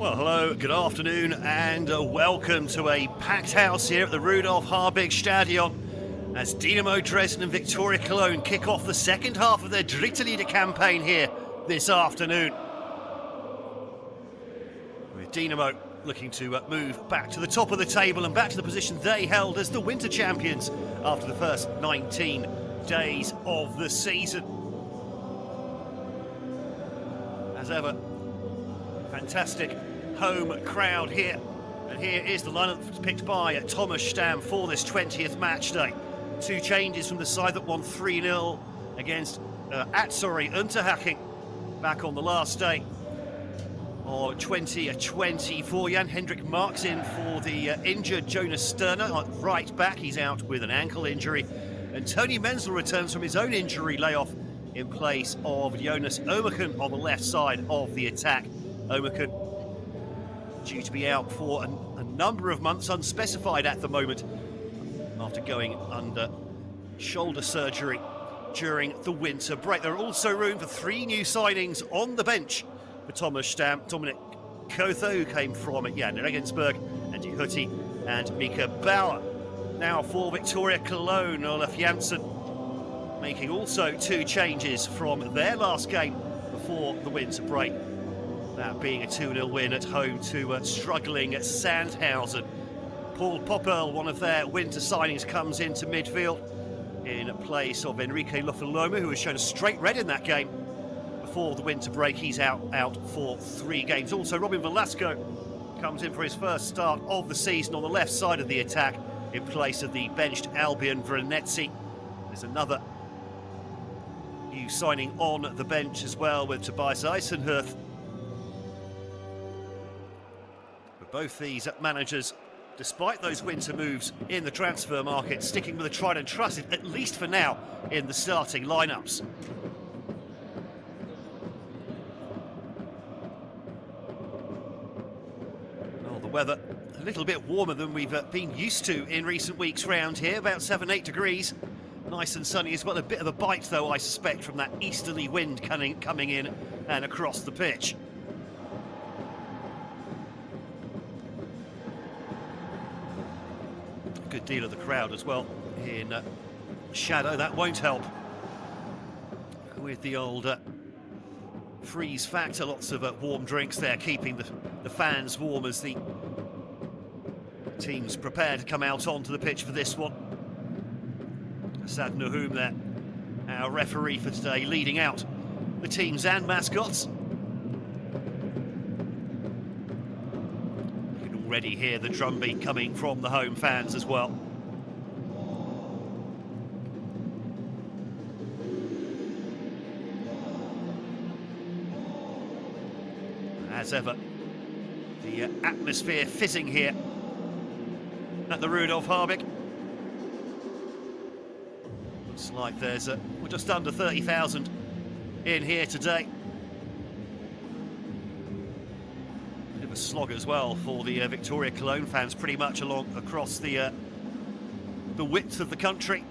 Well, hello, good afternoon, and welcome to a packed house here at the Rudolf Harbig Stadion as Dynamo Dresden and Viktoria Köln kick off the second half of their Dritte Liga campaign here this afternoon. With Dynamo looking to move back to the top of the table and back to the position they held as the winter champions after the first 19 days of the season. As ever, fantastic home crowd here, and here is the lineup picked by Thomas Stamm for this 20th match day. Two changes from the side that won 3-0 against Unterhaching back on the last day of 2024. Jan-Hendrik Marks in for the injured Jonas Sterner at right back. He's out with an ankle injury, and Tony Menzel returns from his own injury layoff in place of Jonas Omerken on the left side of the attack. Omerken due to be out for a number of months, unspecified at the moment, after going under shoulder surgery during the winter break. There are also room for three new signings on the bench for Thomas Stamm. Dominic Kotho, who came from Jan Regensburg, Andy Hutti and Mika Bauer. Now for Viktoria Köln, Olaf Janssen making also two changes from their last game before the winter break. That being a 2-0 win at home to struggling Sandhausen. Paul Popperl, one of their winter signings, comes into midfield in place of Enrique Lofaloma, who has shown a straight red in that game before the winter break. He's out for 3 games. Also, Robin Velasco comes in for his first start of the season on the left side of the attack in place of the benched Albion Vranetsi. There's another new signing on the bench as well with Tobias Eisenhurth. Both these managers, despite those winter moves in the transfer market, sticking with the tried and trusted, at least for now, in the starting lineups. Well, the weather a little bit warmer than we've been used to in recent weeks round here, about 7-8 degrees. Nice and sunny as well. A bit of a bite, though, I suspect, from that easterly wind coming in and across the pitch. Good deal of the crowd as well in shadow. That won't help with the old freeze factor. Lots of warm drinks there, keeping the fans warm as the teams prepare to come out onto the pitch for this one. Asad Nahum there, our referee for today, leading out the teams and mascots. Already hear the drumbeat coming from the home fans as well. As ever, the atmosphere fizzing here at the Rudolf Harbig. Looks like there's we're just under 30,000 in here today. A slog as well for the Viktoria Köln fans, pretty much across the width of the country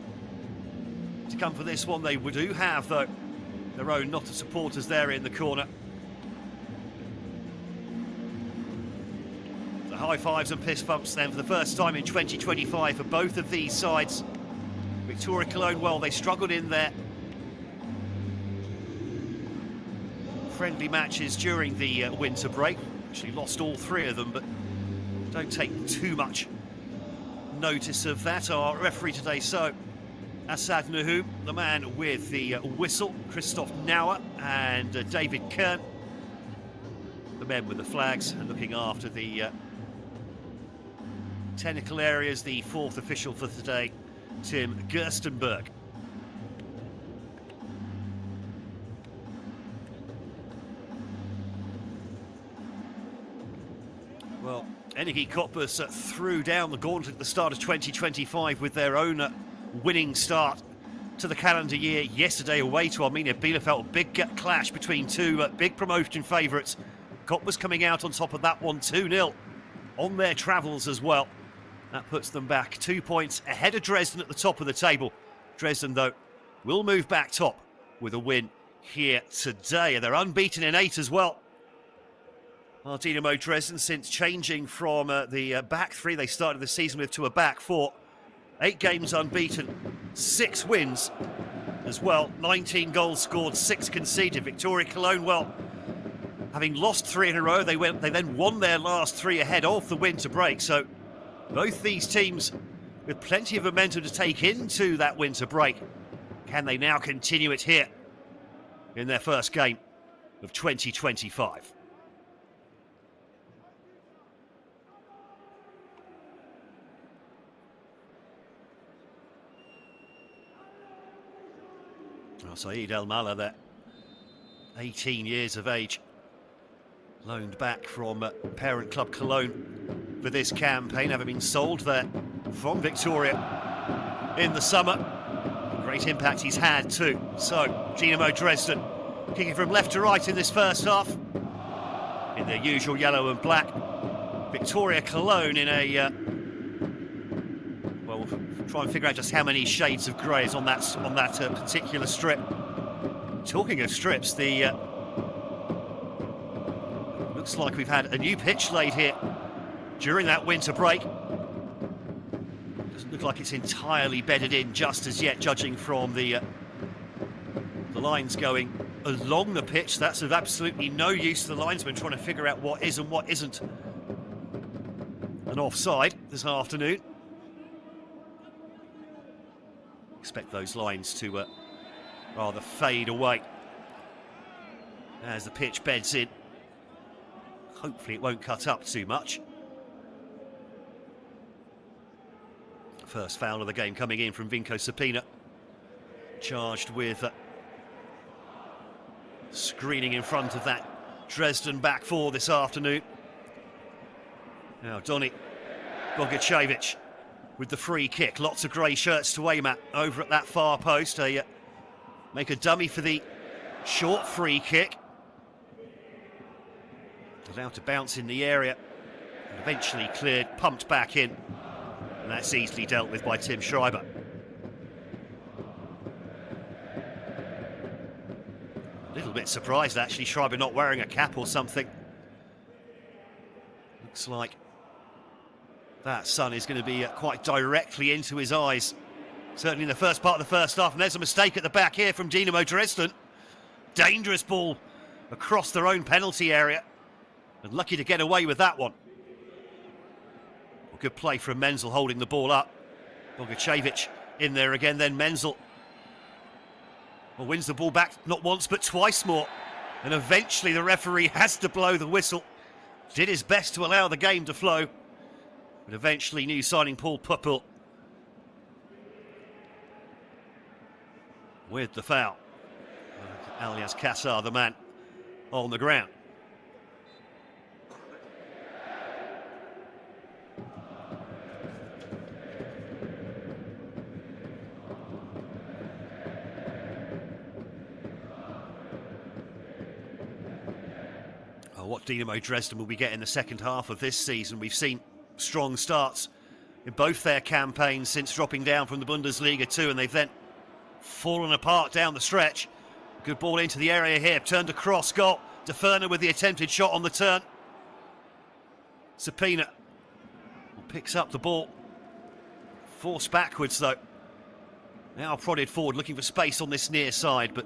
to come for this one. They do have, though, their own knot of supporters there in the corner. The high fives and fist bumps then for the first time in 2025 for both of these sides. Viktoria Köln, well, they struggled in their friendly matches during the winter break. Actually lost all 3 of them, but don't take too much notice of that. Our referee today, so Asad Nahum, the man with the whistle, Christoph Nauer and David Kern, the men with the flags, and looking after the technical areas, the 4th official for today, Tim Gerstenberg. Well, Energie Cottbus threw down the gauntlet at the start of 2025 with their own winning start to the calendar year yesterday away to Arminia Bielefeld. Big clash between two big promotion favourites. Cottbus coming out on top of that one 2-0 on their travels as well. That puts them back 2 points ahead of Dresden at the top of the table. Dresden, though, will move back top with a win here today. They're unbeaten in 8 as well. Dynamo Dresden, since changing from the back three they started the season with to a back four. 8 games unbeaten, 6 wins as well. 19 goals scored, 6 conceded. Viktoria Köln, well, having lost 3 in a row, they then won their last 3 ahead of the winter break. So both these teams with plenty of momentum to take into that winter break. Can they now continue it here in their first game of 2025? Saeed El-Mallah there, 18 years of age, loaned back from parent club Cologne for this campaign, having been sold there from Victoria in the summer. Great impact he's had too. So, Dynamo Dresden kicking from left to right in this first half, in their usual yellow and black. Viktoria Köln in a well, we'll try and figure out just how many shades of grey is on that particular strip. Talking of strips, the looks like we've had a new pitch laid here during that winter break. Doesn't look like it's entirely bedded in just as yet, judging from the lines going along the pitch. That's of absolutely no use to the linesman trying to figure out what is and what isn't an offside this afternoon. Expect those lines to rather fade away as the pitch beds in. Hopefully it won't cut up too much. First foul of the game coming in from Vinko Sapina, charged with screening in front of that Dresden back four this afternoon. Now Doni Bogacevic with the free kick. Lots of grey shirts to aim at over at that far post. They make a dummy for the short free kick. Allowed to bounce in the area. Eventually cleared, pumped back in. And that's easily dealt with by Tim Schreiber. A little bit surprised actually, Schreiber not wearing a cap or something. Looks like that sun is going to be quite directly into his eyes. Certainly in the first part of the first half. And there's a mistake at the back here from Dynamo Dresden. Dangerous ball across their own penalty area. And lucky to get away with that one. Good play from Menzel holding the ball up. Bogacevic in there again, then Menzel wins the ball back not once but twice more. And eventually the referee has to blow the whistle. Did his best to allow the game to flow. But eventually new signing Paul Puppel with the foul. Alias Kassar, the man on the ground. What Dynamo Dresden will be getting in the second half of this season. We've seen strong starts in both their campaigns since dropping down from the Bundesliga 2, and they've then fallen apart down the stretch. Good ball into the area here, turned across, goal. De Ferner with the attempted shot on the turn. Sapina picks up the ball. Forced backwards though. Now prodded forward, looking for space on this near side, but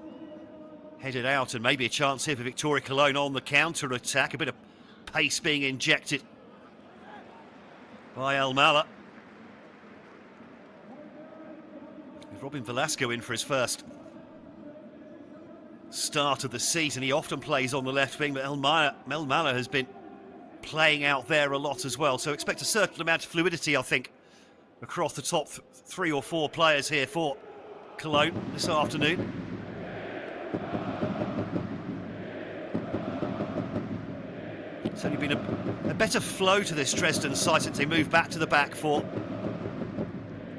headed out, and maybe a chance here for Viktoria Köln on the counter-attack. A bit of pace being injected by El-Mallah. With Robin Velasco in for his first start of the season. He often plays on the left wing, but El-Mallah has been playing out there a lot as well. So expect a certain amount of fluidity, I think, across the top 3 or 4 players here for Cologne this afternoon. It's only been a better flow to this Dresden side since they moved back to the back four.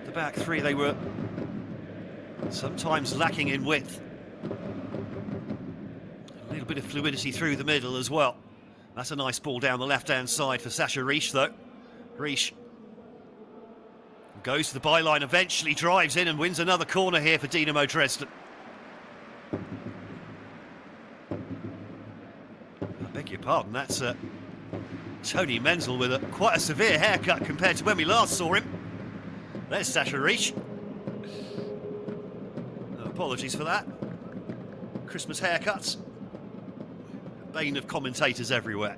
The back three, they were sometimes lacking in width. A little bit of fluidity through the middle as well. That's a nice ball down the left-hand side for Sasha Riesch, though. Riesch goes to the byline, eventually drives in and wins another corner here for Dynamo Dresden. I beg your pardon, that's Tony Menzel with quite a severe haircut compared to when we last saw him. There's Sasha Reach. Apologies for that. Christmas haircuts. Bane of commentators everywhere.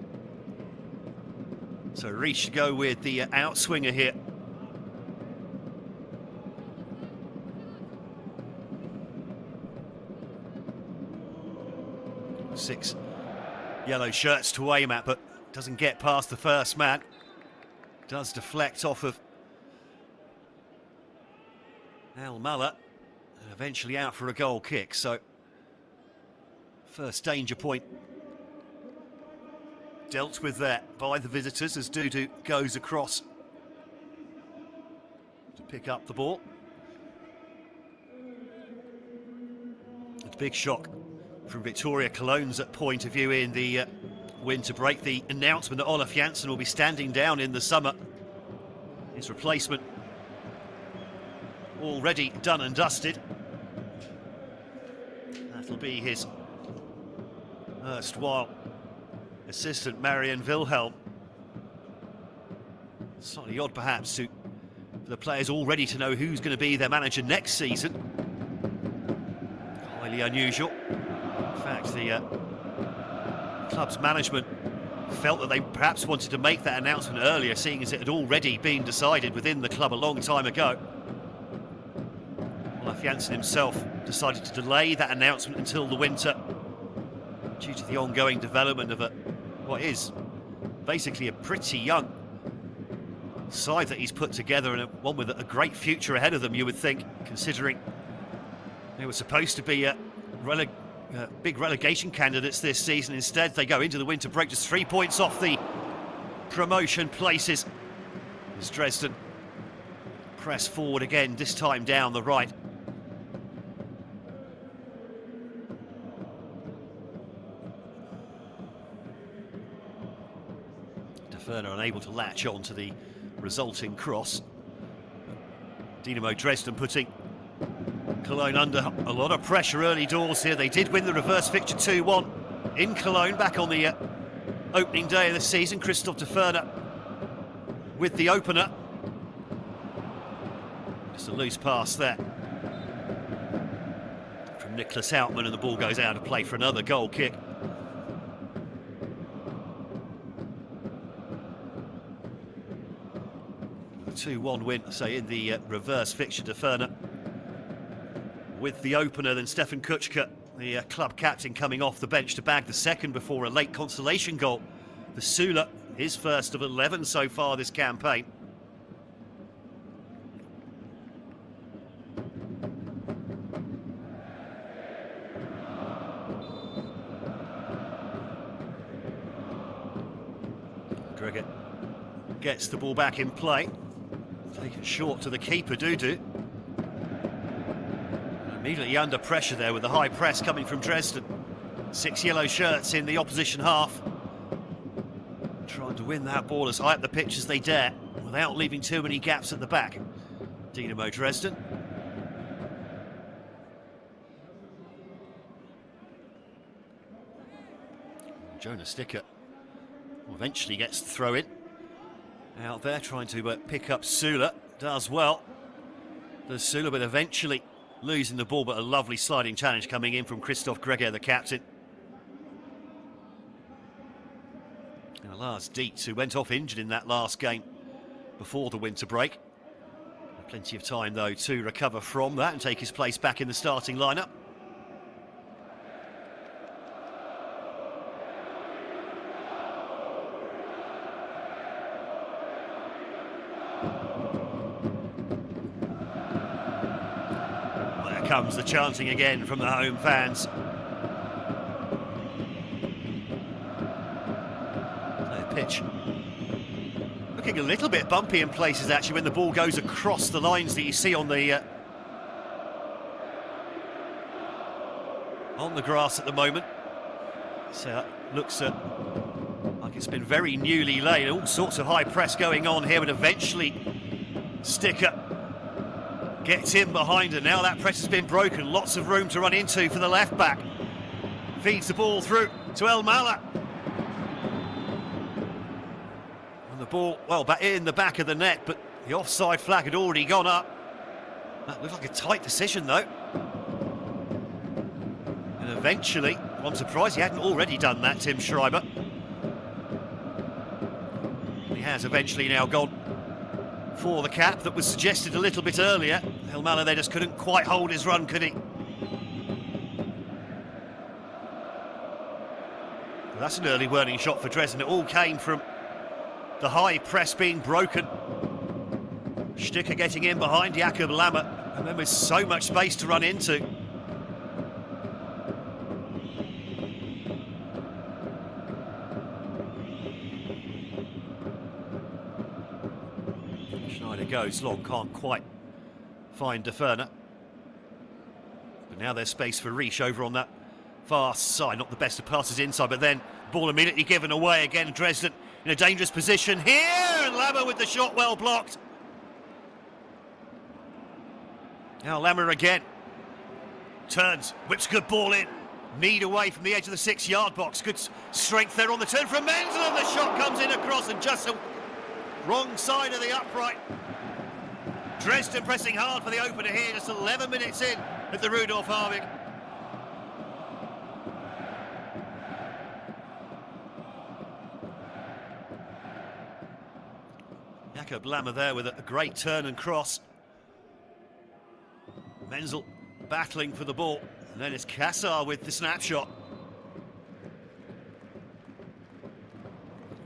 So Reach to go with the outswinger here. Six yellow shirts to aim at, but doesn't get past the first man. Does deflect off of Al Muller and eventually out for a goal kick. So first danger point dealt with there by the visitors as Dudu goes across to pick up the ball. It's a big shock from Viktoria Köln's point of view in the winter break. The announcement that Olaf Janssen will be standing down in the summer. His replacement already done and dusted. That'll be his erstwhile assistant Marian Wilhelm. Slightly odd perhaps for the players already to know who's going to be their manager next season. Highly unusual. In fact, the club's management felt that they perhaps wanted to make that announcement earlier, seeing as it had already been decided within the club a long time ago. Olaf Janssen himself decided to delay that announcement until the winter due to the ongoing development of what is basically a pretty young side that he's put together, and one with a great future ahead of them, you would think, considering they were supposed to be big relegation candidates this season. Instead, they go into the winter break just 3 points off the promotion places as Dresden press forward again, this time down the right. Deferner unable to latch on to the resulting cross. Dynamo Dresden putting Cologne under a lot of pressure early doors here. They did win the reverse fixture 2-1 in Cologne back on the opening day of the season. Christoph Deferner with the opener. Just a loose pass there from Niklas Hauptmann, and the ball goes out of play for another goal kick. A 2-1 win, say, in the reverse fixture. Deferner with the opener, then Stefan Kuchka, the club captain, coming off the bench to bag the second before a late consolation goal for Sula, his first of 11 so far this campaign. Gregor gets the ball back in play, take it short to the keeper, Dudu. Immediately under pressure there with the high press coming from Dresden. 6 yellow shirts in the opposition half, trying to win that ball as high up the pitch as they dare without leaving too many gaps at the back. Dynamo Dresden. Jonas Sticker eventually gets the throw in. Out there trying to pick up Sula. Does well. Does Sula, but eventually losing the ball, but a lovely sliding challenge coming in from Christoph Gregor, the captain. And Lars Dietz, who went off injured in that last game before the winter break. Plenty of time, though, to recover from that and take his place back in the starting lineup. Comes the chanting again from the home fans. The pitch looking a little bit bumpy in places, actually, when the ball goes across the lines that you see on the grass at the moment. So looks like it's been very newly laid. All sorts of high press going on here, but eventually Sticker gets in behind her. Now that press has been broken. Lots of room to run into for the left back. Feeds the ball through to El Mala. The ball, well, back in the back of the net, but the offside flag had already gone up. That looked like a tight decision, though. And eventually, I'm surprised he hadn't already done that, Tim Schreiber. He has eventually now gone for the cap that was suggested a little bit earlier. Elmala there just couldn't quite hold his run, could he? Well, that's an early warning shot for Dresden. It all came from the high press being broken. Sticker getting in behind Jakob Lammer, and then with so much space to run into. Schneider goes long, can't quite find Deferner. But now there's space for Riesch over on that far side. Not the best of passes inside, but then ball immediately given away again. Dresden in a dangerous position here, and Lammer with the shot well blocked. Now Lammer again. Turns, whips good ball in. Need away from the edge of the 6-yard box. Good strength there on the turn from Menzel, and the shot comes in across and just the wrong side of the upright. Dresden pressing hard for the opener here, just 11 minutes in at the Rudolf Harvig. Jakob Lammer there with a great turn and cross. Menzel battling for the ball, and then it's Kassar with the snapshot.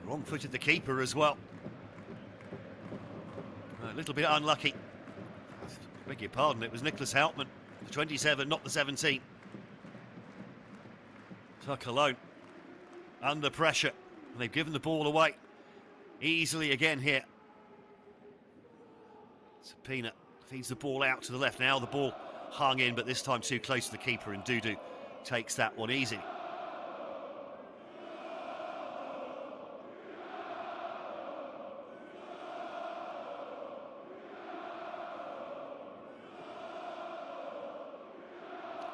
Wrong-footed the keeper as well. A little bit unlucky. I beg your pardon, it was Nicholas Houtman, the 27, not the 17. So Cologne under pressure, and they've given the ball away easily again here. Sapina feeds the ball out to the left. Now the ball hung in, but this time too close to the keeper, and Dudu takes that one easy.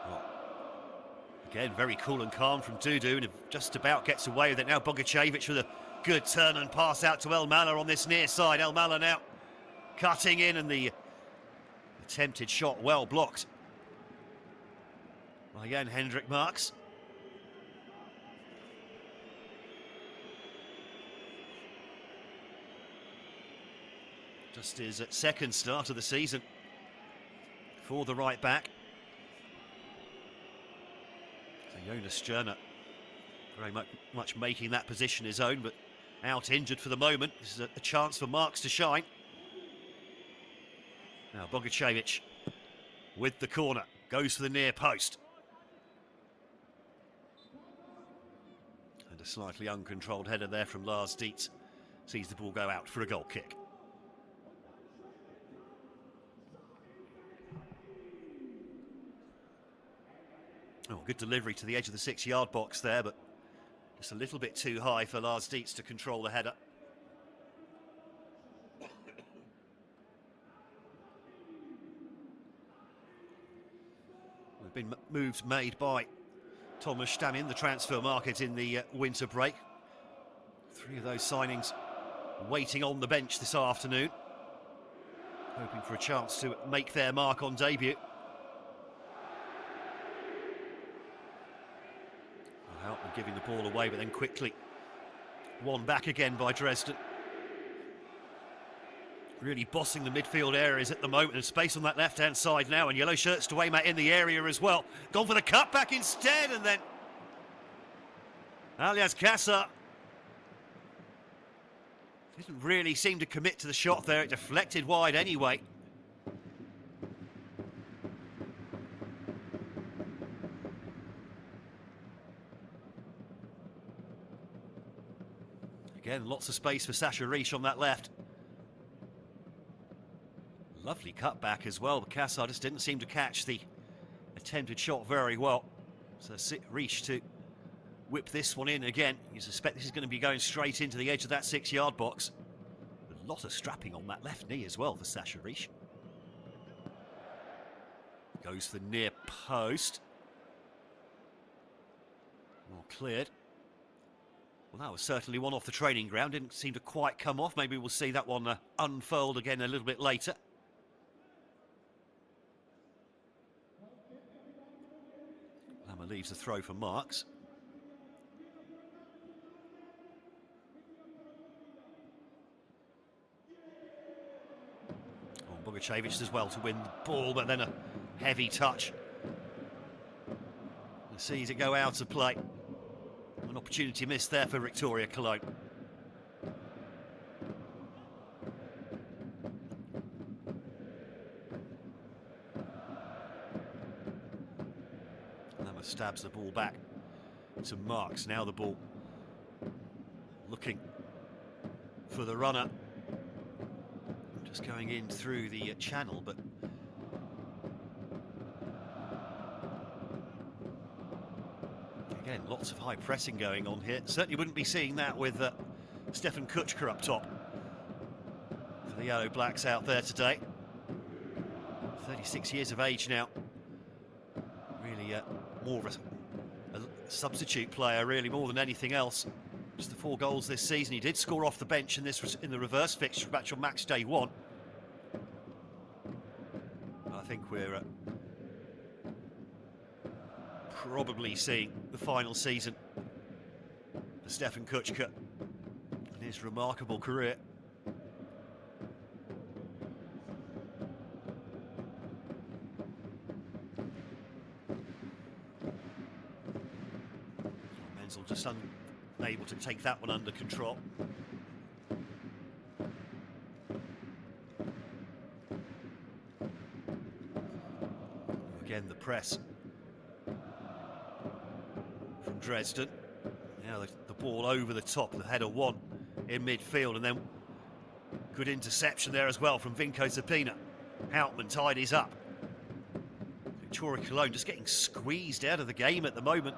Well, again, very cool and calm from Dudu, and just about gets away with it. Now Bogacevic with a good turn and pass out to Elmala on this near side. Elmala now cutting in, and the attempted shot well blocked by again Hendrik Marks. Just his second start of the season for the right back. So Jonas Sterner very much making that position his own, but out injured for the moment. This is a chance for Marks to shine. Now Bogacevic with the corner, goes for the near post. And a slightly uncontrolled header there from Lars Dietz. Sees the ball go out for a goal kick. Oh, good delivery to the edge of the 6-yard box there, but just a little bit too high for Lars Dietz to control the header. Been moves made by Thomas Stamm in the transfer market in the winter break. 3 of those signings waiting on the bench this afternoon, hoping for a chance to make their mark on debut. Houtman giving the ball away, but then quickly won back again by Dresden. Really bossing the midfield areas at the moment, and space on that left-hand side now, and yellow shirts to Waymat in the area as well. Gone for the cutback instead, and then Alias Kassar didn't really seem to commit to the shot there. It deflected wide anyway. Again, lots of space for Sasha Riesch on that left. Lovely cutback as well, but Kassar just didn't seem to catch the attempted shot very well. So Riesch to whip this one in again. You suspect this is going to be going straight into the edge of that 6-yard box. A lot of strapping on that left knee as well for Sasha Riesch. Goes for the near post. Well cleared. Well, that was certainly one off the training ground. Didn't seem to quite come off. Maybe we'll see that one unfold again a little bit later. Lama leaves the throw for Marks. Oh, Bogacevic as well to win the ball, but then a heavy touch. He sees it go out of play. An opportunity missed there for Viktoria Köln. Lama stabs the ball back to Marks. Now the ball looking for the runner. Just going in through the channel, but again, lots of high pressing going on here. Certainly wouldn't be seeing that with Stefan Kuchka up top for the Yellow Blacks out there today. 36 years of age now. Really more of a substitute player, really, more than anything else. Just the 4 goals this season. He did score off the bench in the reverse fixture match on match day 1. I think we're probably seeing the final season for Stefan Kuchka and his remarkable career. Menzel just unable to take that one under control. Again, the press from Dresden. Now the ball over the top, the header 1 in midfield, and then good interception there as well from Vinko Zapina. Houtman tidies up. Viktoria Köln just getting squeezed out of the game at the moment.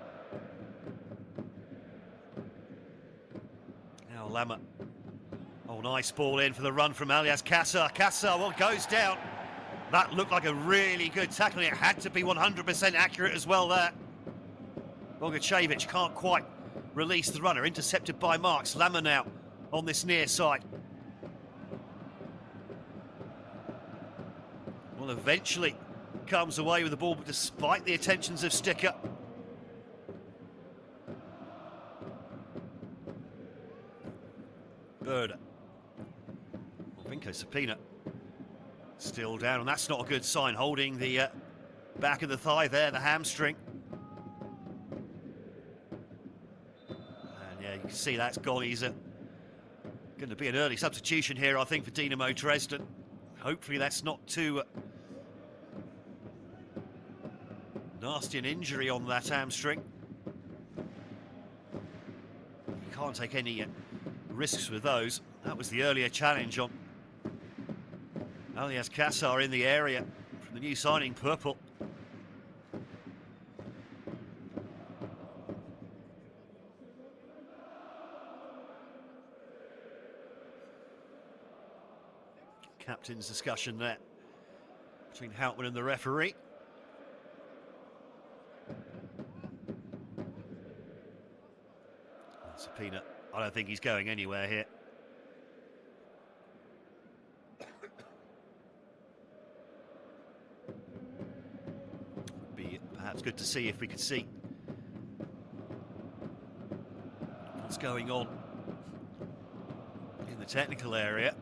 Now Lama. Oh, nice ball in for the run from Alias Kassar. Kassar, well, goes down. That looked like a really good tackle. It had to be 100% accurate as well there. Bogacevic can't quite release the runner. Intercepted by Marks. Lama now on this near side. Well, eventually comes away with the ball, but despite the attentions of Sticker. Berda. Well, Vinko Zapina still down, and that's not a good sign. Holding the back of the thigh there, the hamstring. And yeah, you can see that's gone. He's going to be an early substitution here, I think, for Dynamo Dresden. Hopefully that's not too nasty an injury on that hamstring. You can't take any risks with those. That was the earlier challenge on Alias Kassar in the area from the new signing, Purple. Captain's discussion there between Houtman and the referee. Zapina, I don't think he's going anywhere here. Be perhaps good to see if we could see what's going on in the technical area.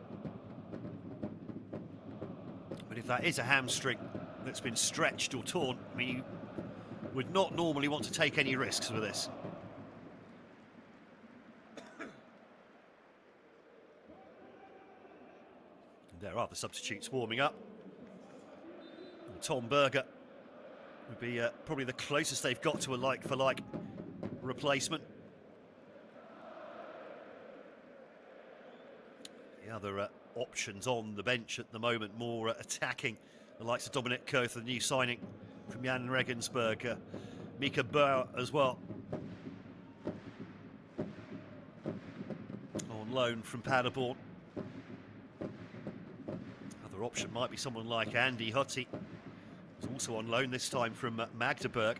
But if that is a hamstring that's been stretched or torn, I mean, you would not normally want to take any risks with this. There are the substitutes warming up. Tom Berger would be probably the closest they've got to a like-for-like replacement. The other options on the bench at the moment, more attacking, the likes of Dominic Koth, the new signing from Jan Regensburg, Mika Bauer as well, on loan from Paderborn. Other option might be someone like Andy Hutti, who's also on loan this time from Magdeburg.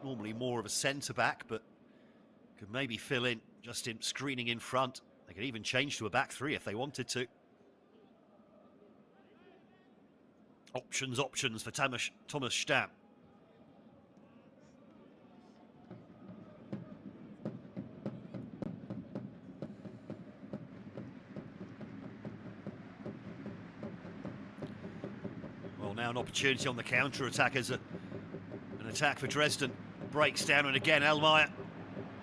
Normally more of a centre-back, but could maybe fill in just in screening in front. They could even change to a back three if they wanted to. Options for Thomas Stamm. Well, now an opportunity on the counter-attack as an attack for Dresden. Breaks down, and again Elmayer.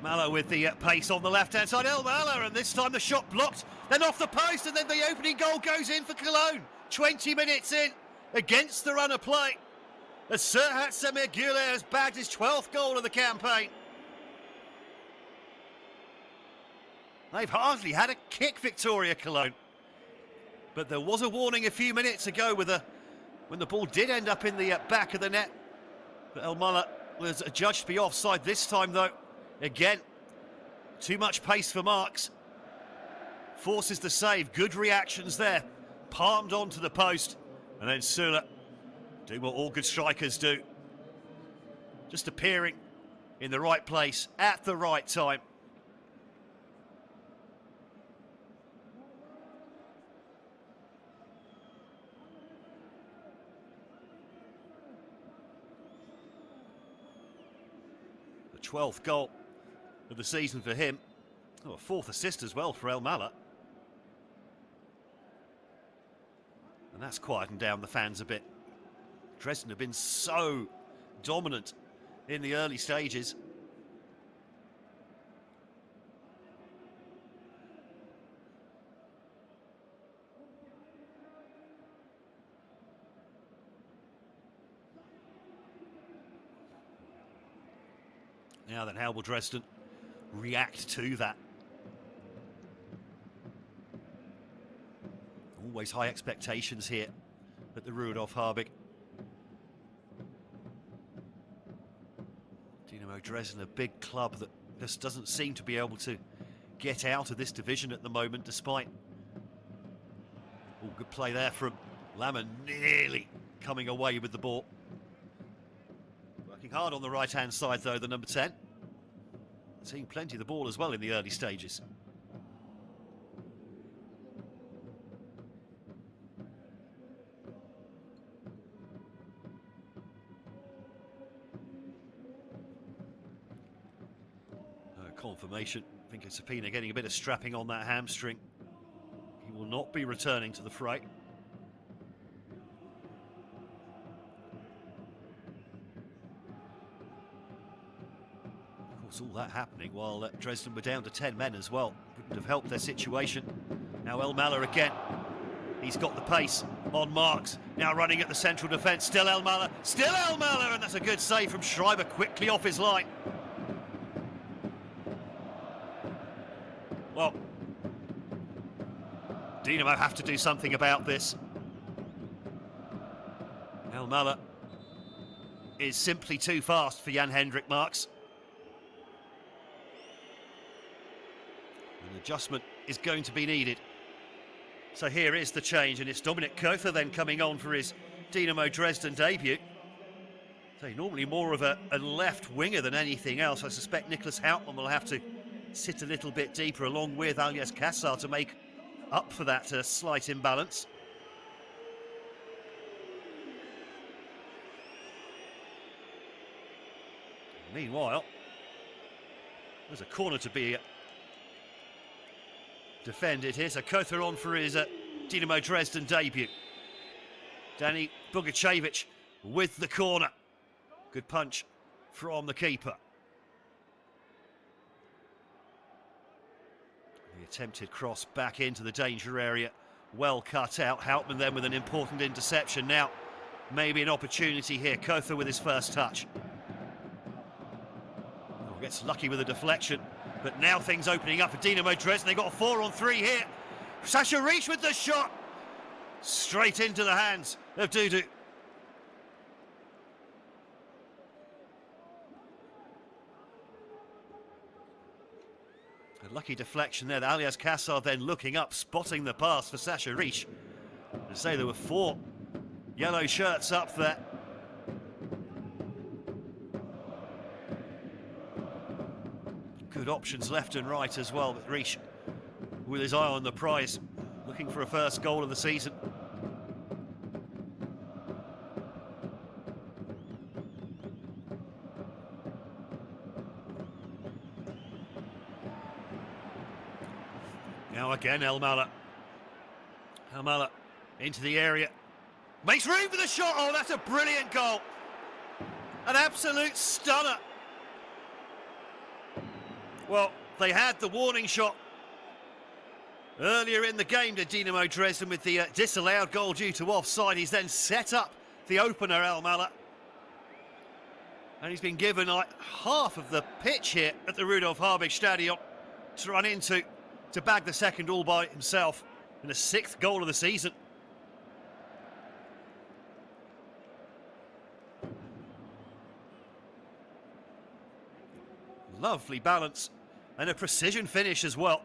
Mallow with the pace on the left-hand side. Elmayer, and this time the shot blocked. Then off the post, and then the opening goal goes in for Cologne. 20 minutes in, against the run of play, as Serhat Samir Güler has bagged his 12th goal of the campaign. They've hardly had a kick, Viktoria Köln. But there was a warning a few minutes ago when the ball did end up in the back of the net. But Elmayer was adjudged to be offside this time, though. Again, too much pace for Marks. Forces the save. Good reactions there. Palmed onto the post. And then Süle doing what all good strikers do. Just appearing in the right place at the right time. The 12th goal of the season for him. Oh, a 4th assist as well for Elmayer. And that's quietened down the fans a bit. Dresden have been so dominant in the early stages. Now then, how will Dresden react to that? Always high expectations here at the Rudolf Harbig. Dynamo Dresden, a big club that just doesn't seem to be able to get out of this division at the moment, despite... Oh, good play there from Lammer, nearly coming away with the ball. Working hard on the right-hand side, though, the number 10. Seeing plenty of the ball as well in the early stages. Confirmation. I think it's Sapina getting a bit of strapping on that hamstring. He will not be returning to the fray. Of course, all that happening while Dresden were down to 10 men as well. Wouldn't have helped their situation. Now Elmayer again. He's got the pace on Marks. Now running at the central defence. Still Elmayer. And that's a good save from Schreiber, quickly off his line. Well, Dynamo have to do something about this. Elmayer is simply too fast for Jan-Hendrik Marks. An adjustment is going to be needed. So here is the change, and it's Dominik Köther then coming on for his Dynamo Dresden debut. So normally more of a left winger than anything else. I suspect Niklas Hauptmann will have to sit a little bit deeper along with Alias Kassar to make up for that slight imbalance. Meanwhile, there's a corner to be defended here. So Köther on for his Dynamo Dresden debut. Danny Bogacevic with the corner. Good punch from the keeper. The attempted cross back into the danger area, well cut out. Hauptmann then with an important interception. Now, maybe an opportunity here. Köther with his first touch. Oh, gets lucky with a deflection, but now things opening up for Dynamo Dresden. They've got a 4-on-3 here. Sasha Reach with the shot. Straight into the hands of Dudu. A lucky deflection there. Alias Kassar then looking up, spotting the pass for Sasha Reach. To say there were 4 yellow shirts up there. Good options left and right as well, but Reach, with his eye on the prize, looking for a first goal of the season. Now again, Elmala into the area. Makes room for the shot. Oh, that's a brilliant goal. An absolute stunner. Well, they had the warning shot earlier in the game to Dynamo Dresden with the disallowed goal due to offside. He's then set up the opener, Elmala. And he's been given like half of the pitch here at the Rudolf Harbig Stadion to run into to bag the second all by himself and the 6th goal of the season. Lovely balance and a precision finish as well.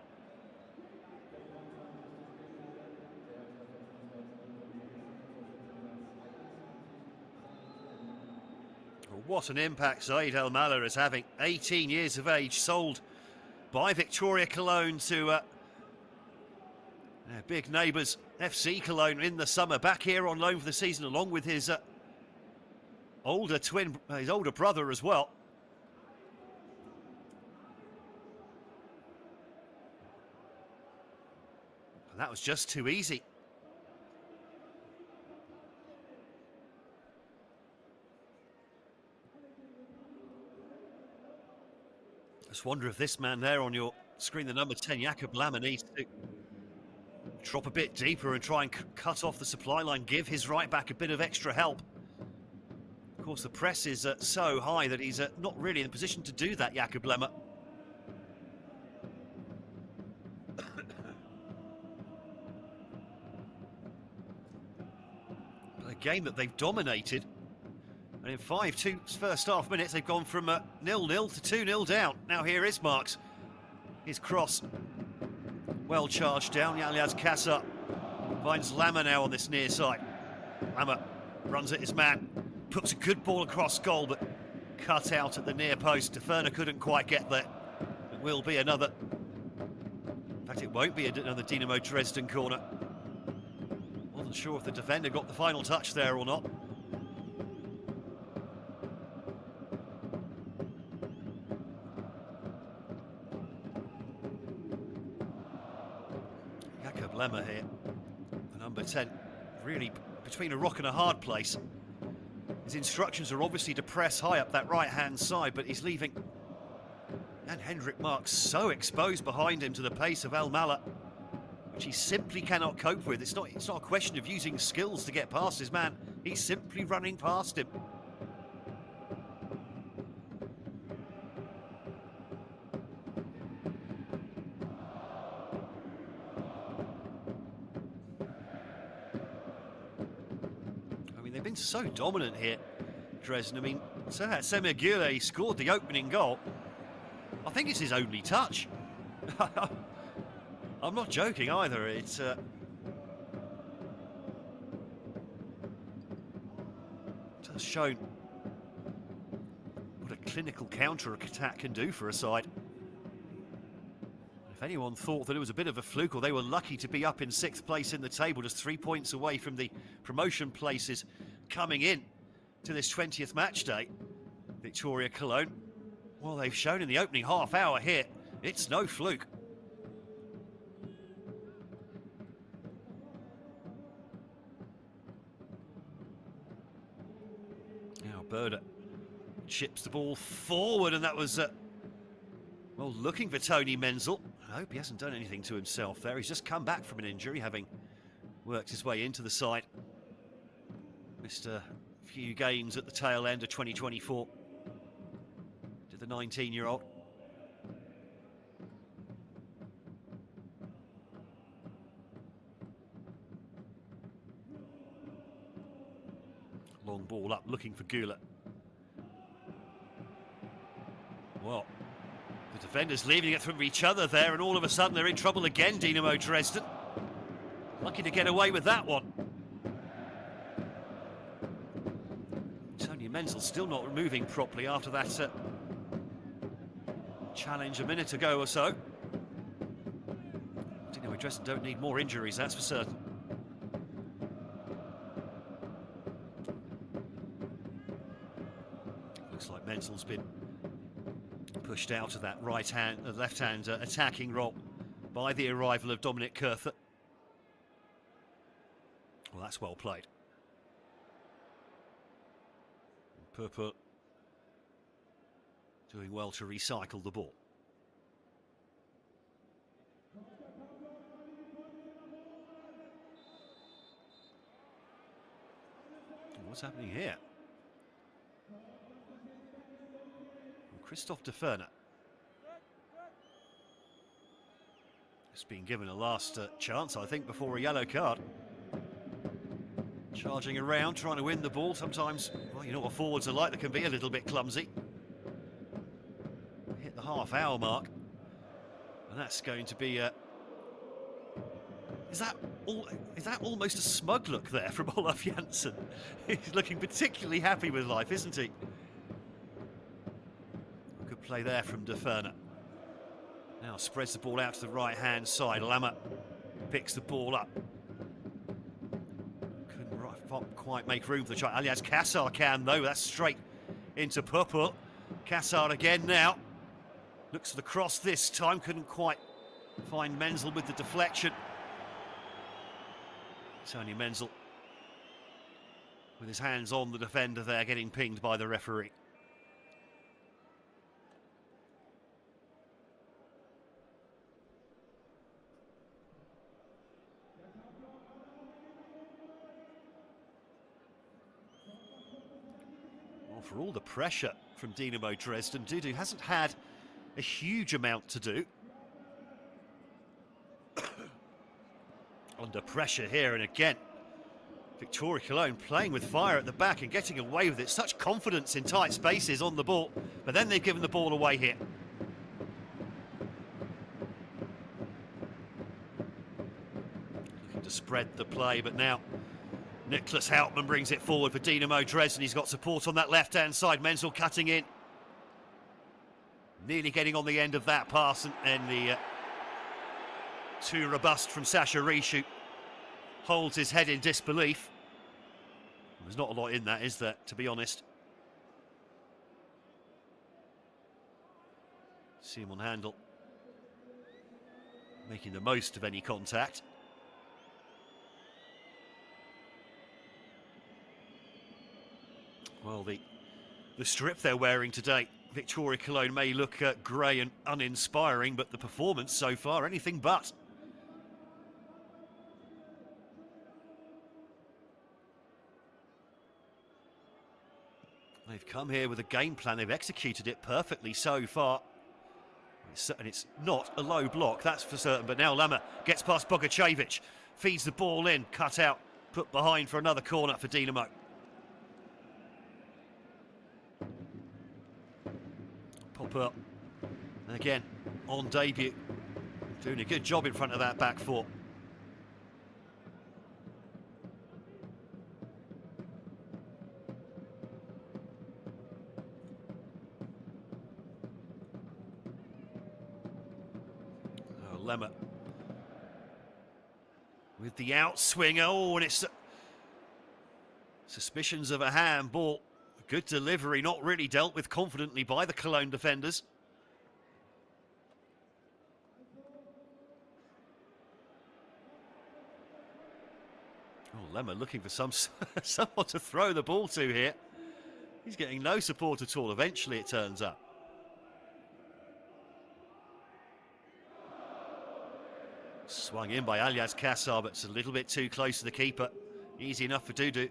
What an impact Zaid Elmala is having. 18 years of age, sold by Viktoria Köln to their big neighbours FC Cologne in the summer. Back here on loan for the season, along with his older brother as well. And that was just too easy. Just wonder if this man there on your screen, the number 10, Jakob Lammer, needs to drop a bit deeper and try and cut off the supply line, give his right back a bit of extra help. Of course, the press is so high that he's not really in a position to do that, Jakob Lammer. A game that they've dominated. And in 5-2 first half minutes, they've gone from 0-0 to 2-0 down. Now here is Marks. His cross. Well charged down. Yaliaz Kassa finds Lammer now on this near side. Lammer runs at his man. Puts a good ball across goal, but cut out at the near post. Deferner couldn't quite get there. It will be another. In fact, it won't be another Dynamo Dresden corner. Wasn't sure if the defender got the final touch there or not. Jakob Lammer here, the number 10, really between a rock and a hard place. His instructions are obviously to press high up that right-hand side, but he's leaving and Hendrik Marks so exposed behind him to the pace of Elmala, which he simply cannot cope with. It's not a question of using skills to get past his man. He's simply running past him. They've been so dominant here, Dresden. I mean, Serhat Semigule scored the opening goal. I think it's his only touch. I'm not joking either. It's just shown what a clinical counter-attack can do for a side. If anyone thought that it was a bit of a fluke or they were lucky to be up in 6th place in the table, just 3 points away from the promotion places coming in to this 20th match day, Viktoria Köln, well, they've shown in the opening half hour here, it's no fluke. Now Berda chips the ball forward, and that was, well, looking for Tony Menzel. I hope he hasn't done anything to himself there. He's just come back from an injury, having worked his way into the side. Missed a few games at the tail end of 2024. Did the 19-year-old. Long ball up, looking for Gula. Well, the defenders leaving it from each other there, and all of a sudden they're in trouble again, Dynamo Dresden. Lucky to get away with that one. Tony Menzel still not moving properly after that challenge a minute ago or so. Dynamo Dresden don't need more injuries, that's for certain. Looks like Menzel's been pushed out of that left-hand attacking role by the arrival of Dominic Kurther. Well, that's well played. Purple doing well to recycle the ball. What's happening here? Christoph Deferner has been given a last chance, I think, before a yellow card. Charging around, trying to win the ball. Sometimes, well, you know what forwards are like, they can be a little bit clumsy. Hit the half-hour mark. And that's going to be Is that almost a smug look there from Olaf Janssen? He's looking particularly happy with life, isn't he? Good play there from Deferner. Now spreads the ball out to the right-hand side. Lammer picks the ball up. Couldn't quite make room for the try. Alias Kassar can, though. That's straight into Purple. Kassar again now. Looks for the cross this time. Couldn't quite find Menzel with the deflection. Tony Menzel with his hands on the defender there, getting pinged by the referee. Well, for all the pressure from Dynamo Dresden, Dudu hasn't had a huge amount to do. Under pressure here, and again, Viktoria Köln playing with fire at the back and getting away with it. Such confidence in tight spaces on the ball, but then they've given the ball away here. Looking to spread the play, but now Niklas Hauptmann brings it forward for Dynamo Dresden. He's got support on that left-hand side. Menzel cutting in. Nearly getting on the end of that pass, and then the too robust from Sasha Rishu holds his head in disbelief. There's not a lot in that, is there, to be honest? Simon Handel making the most of any contact. Well, the strip they're wearing today, Viktoria Köln, may look grey and uninspiring, but the performance so far, anything but. They've come here with a game plan. They've executed it perfectly so far. And it's not a low block, that's for certain. But now Lammer gets past Bogacevic, feeds the ball in, cut out, put behind for another corner for Dynamo. Popper, and again, on debut, doing a good job in front of that back four. Lemmer with the outswinger. Oh, and it's suspicions of a handball. Good delivery, not really dealt with confidently by the Cologne defenders. Oh, Lemmer looking for someone to throw the ball to here. He's getting no support at all. Eventually, it turns up. Swung in by Alias Kassar, but it's a little bit too close to the keeper. Easy enough for Dudu.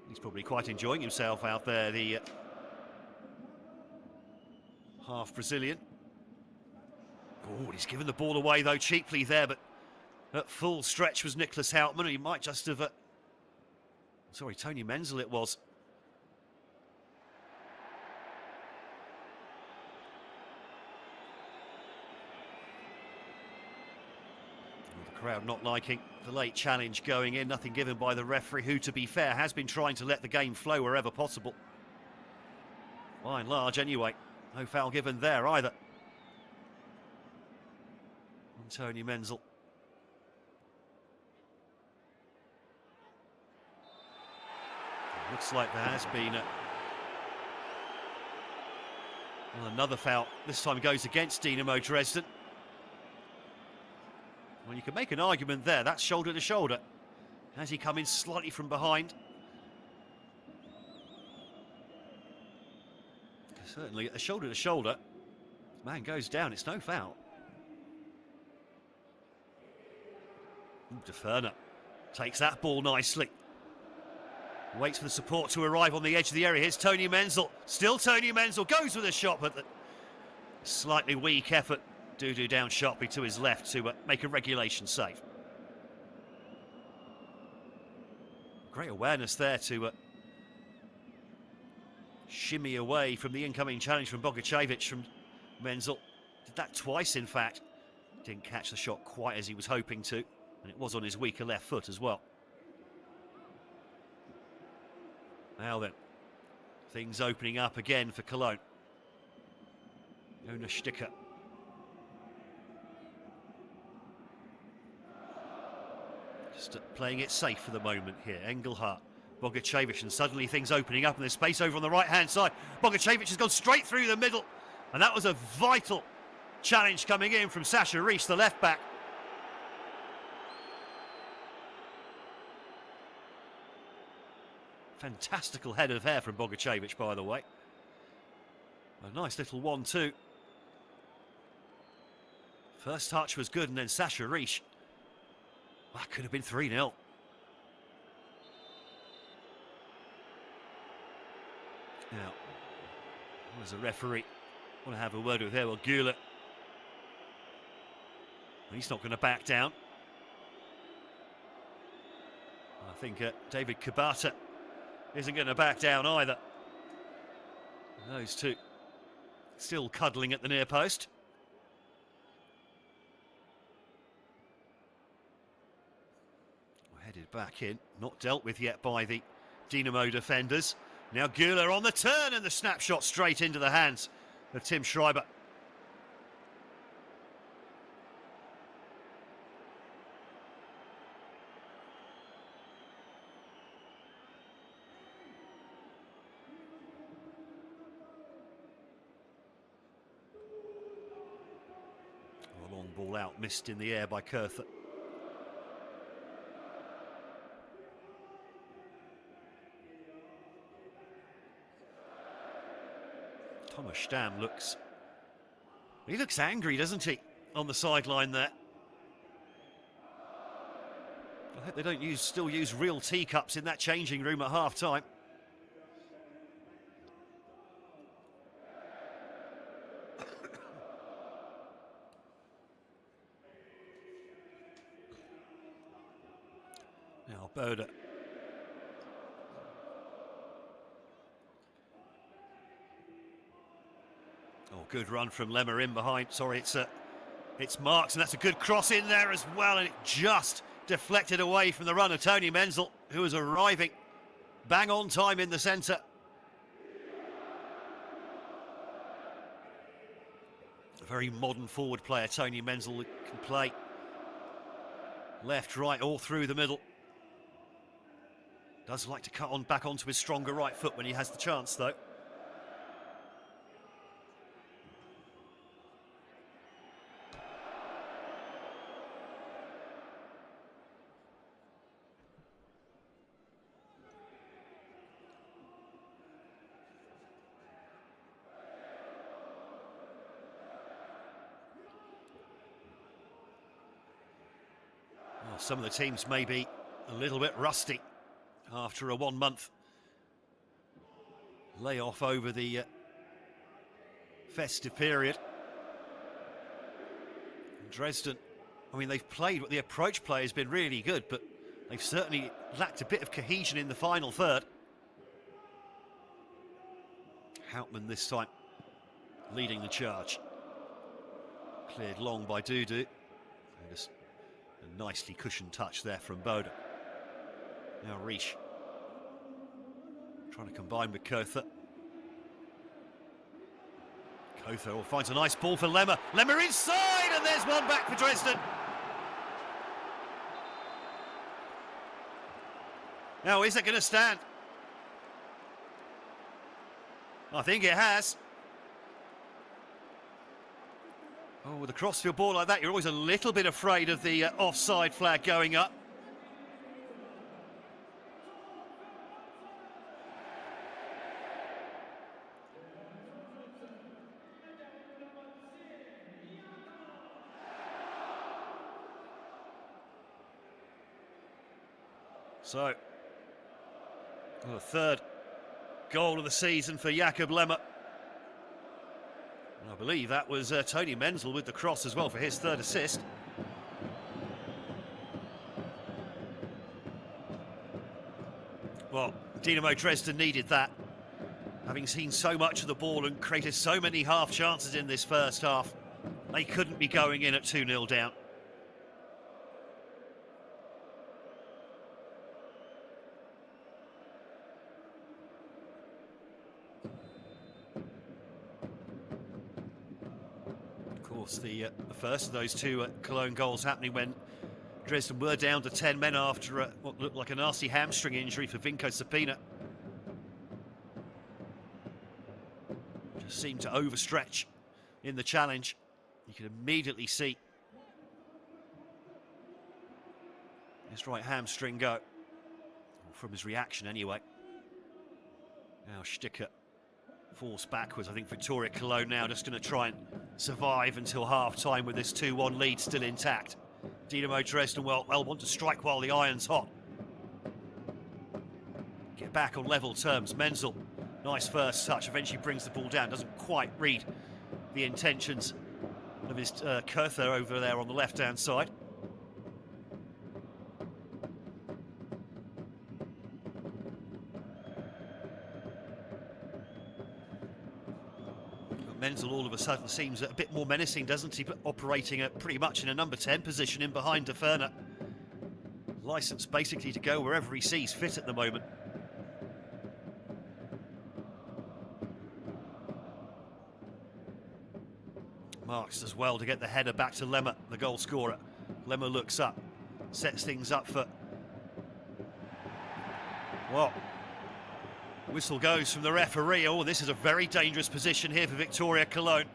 He's probably quite enjoying himself out there, the half Brazilian. Oh, he's given the ball away though cheaply there, but at full stretch was Niklas Hauptmann. He might just have... Sorry, Tony Menzel it was. Crowd not liking the late challenge going in. Nothing given by the referee, who, to be fair, has been trying to let the game flow wherever possible. By and large, anyway. No foul given there either. And Tony Menzel. Looks like there has been another foul. This time goes against Dynamo Dresden. Well, you can make an argument there. That's shoulder to shoulder. Has he come in slightly from behind? Certainly a shoulder to shoulder. Man goes down, it's no foul. DeFerner takes that ball nicely. Waits for the support to arrive on the edge of the area. Here's Tony Menzel. Still Tony Menzel goes with a shot, but the slightly weak effort. Dudu down sharply to his left to make a regulation save. Great awareness there to shimmy away from the incoming challenge from Bogacevic from Menzel. Did that twice, in fact. Didn't catch the shot quite as he was hoping to, and it was on his weaker left foot as well. Now then, things opening up again for Cologne. Jonas Sticker. Just playing it safe for the moment here. Engelhardt, Bogacevic, and suddenly things opening up and there's space over on the right-hand side. Bogacevic has gone straight through the middle, and that was a vital challenge coming in from Sasha Riesz, the left-back. Fantastical head of hair from Bogacevic, by the way. A nice little 1-2. First touch was good, and then Sasha Riesz. That could have been 3-0. Now, as a referee, I want to have a word with Errol Güler. He's not going to back down. I think David Kubata isn't going to back down either. Those two still cuddling at the near post. Headed back in, not dealt with yet by the Dynamo defenders. Now Güler on the turn, and the snapshot straight into the hands of Tim Schreiber. A long ball out, missed in the air by Kurther. Thomas Stamm looks angry, doesn't he, on the sideline there? I hope they don't still use real teacups in that changing room at half-time. Now Bode. Oh, good run from Lemmer in behind. Sorry, it's Marks, and that's a good cross in there as well, and it just deflected away from the run of Tony Menzel, who was arriving bang on time in the centre. A very modern forward player, Tony Menzel, can play left, right, all through the middle. Does like to cut on back onto his stronger right foot when he has the chance, though. Well, some of the teams may be a little bit rusty after a 1-month layoff over the festive period. Dresden, I mean, they've played, the approach play has been really good, but they've certainly lacked a bit of cohesion in the final third. Houtman this time leading the charge. Cleared long by Dudu. And just a nicely cushioned touch there from Bode. Now Riesz trying to combine with Kurther. Kother finds a nice ball for Lemmer. Lemmer inside, and there's one back for Dresden. Now, is it going to stand? I think it has. Oh, with a crossfield ball like that, you're always a little bit afraid of the offside flag going up. So, the third goal of the season for Jakob Lemmer. And I believe that was Tony Menzel with the cross as well for his third assist. Well, Dynamo Dresden needed that, having seen so much of the ball and created so many half chances in this first half. They couldn't be going in at 2-0 down. Of course, the first of those two Cologne goals happening when Dresden were down to 10 men after what looked like a nasty hamstring injury for Vinko Sapina. Just seemed to overstretch in the challenge. You can immediately see his right hamstring go, from his reaction anyway. Now Sticker falls backwards. I think Viktoria Köln now just going to try and survive until half-time with this 2-1 lead still intact. Dynamo Dresden well want to strike while the iron's hot. Get back on level terms. Menzel, nice first touch, eventually brings the ball down. Doesn't quite read the intentions of his Kother over there on the left-hand side. Menzel all of a sudden seems a bit more menacing, doesn't he? But operating pretty much in a number 10 position in behind De Ferner. Licence basically to go wherever he sees fit at the moment. Marks as well to get the header back to Lemmer, the goal scorer. Lemmer looks up, sets things up for... Well, whistle goes from the referee. Oh, this is a very dangerous position here for Viktoria Köln.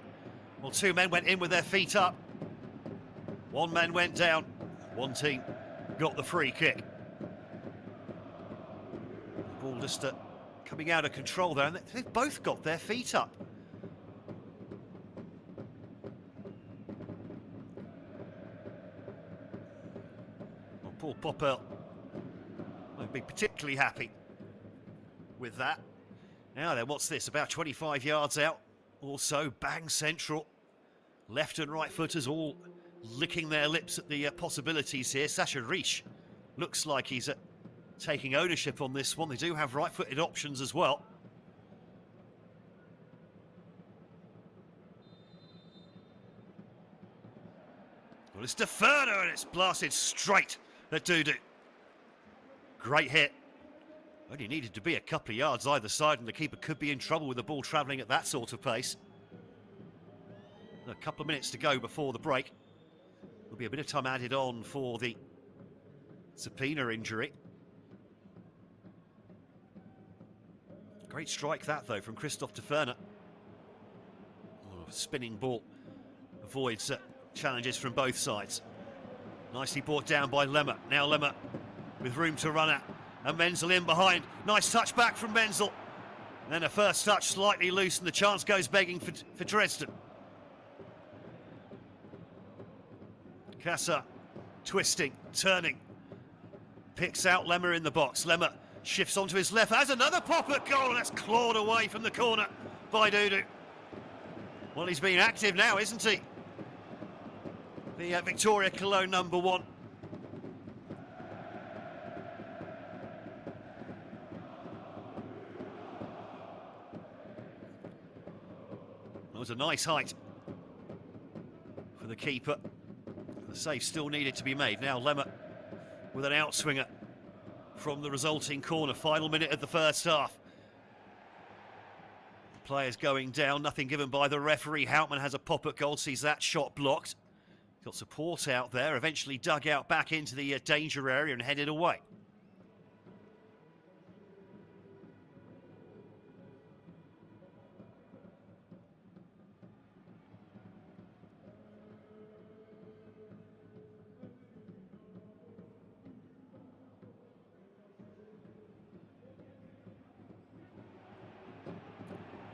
Well, two men went in with their feet up. One man went down. One team got the free kick. The ball just coming out of control there, and they've both got their feet up. Well, Paul Popper won't be particularly happy with that. Now then, what's this? About 25 yards out. Also, bang central. Left and right footers all licking their lips at the possibilities here. Sasha Riesch looks like he's taking ownership on this one. They do have right-footed options as well. Well, it's De Ferner, and it's blasted straight at Dudu. Great hit. Only needed to be a couple of yards either side, and the keeper could be in trouble with the ball travelling at that sort of pace. A couple of minutes to go before the break. There'll be a bit of time added on for the Sapina injury. Great strike that, though, from Christoph De Ferner. Oh, spinning ball avoids challenges from both sides. Nicely brought down by Lemmer. Now Lemmer with room to run at. And Menzel in behind. Nice touch back from Menzel. And then a first touch slightly loose, and the chance goes begging for Dresden. Kassa twisting, turning. Picks out Lemmer in the box. Lemmer shifts onto his left. Has another pop at goal, and that's clawed away from the corner by Dudu. Well, he's been active now, isn't he? The Viktoria Köln number 1. That was a nice height for the keeper. The save still needed to be made. Now Lemmer with an outswinger from the resulting corner. Final minute of the first half. players going down, nothing given by the referee. Houtman has a pop at goal, sees that shot blocked. Got support out there, eventually dug out back into the danger area and headed away.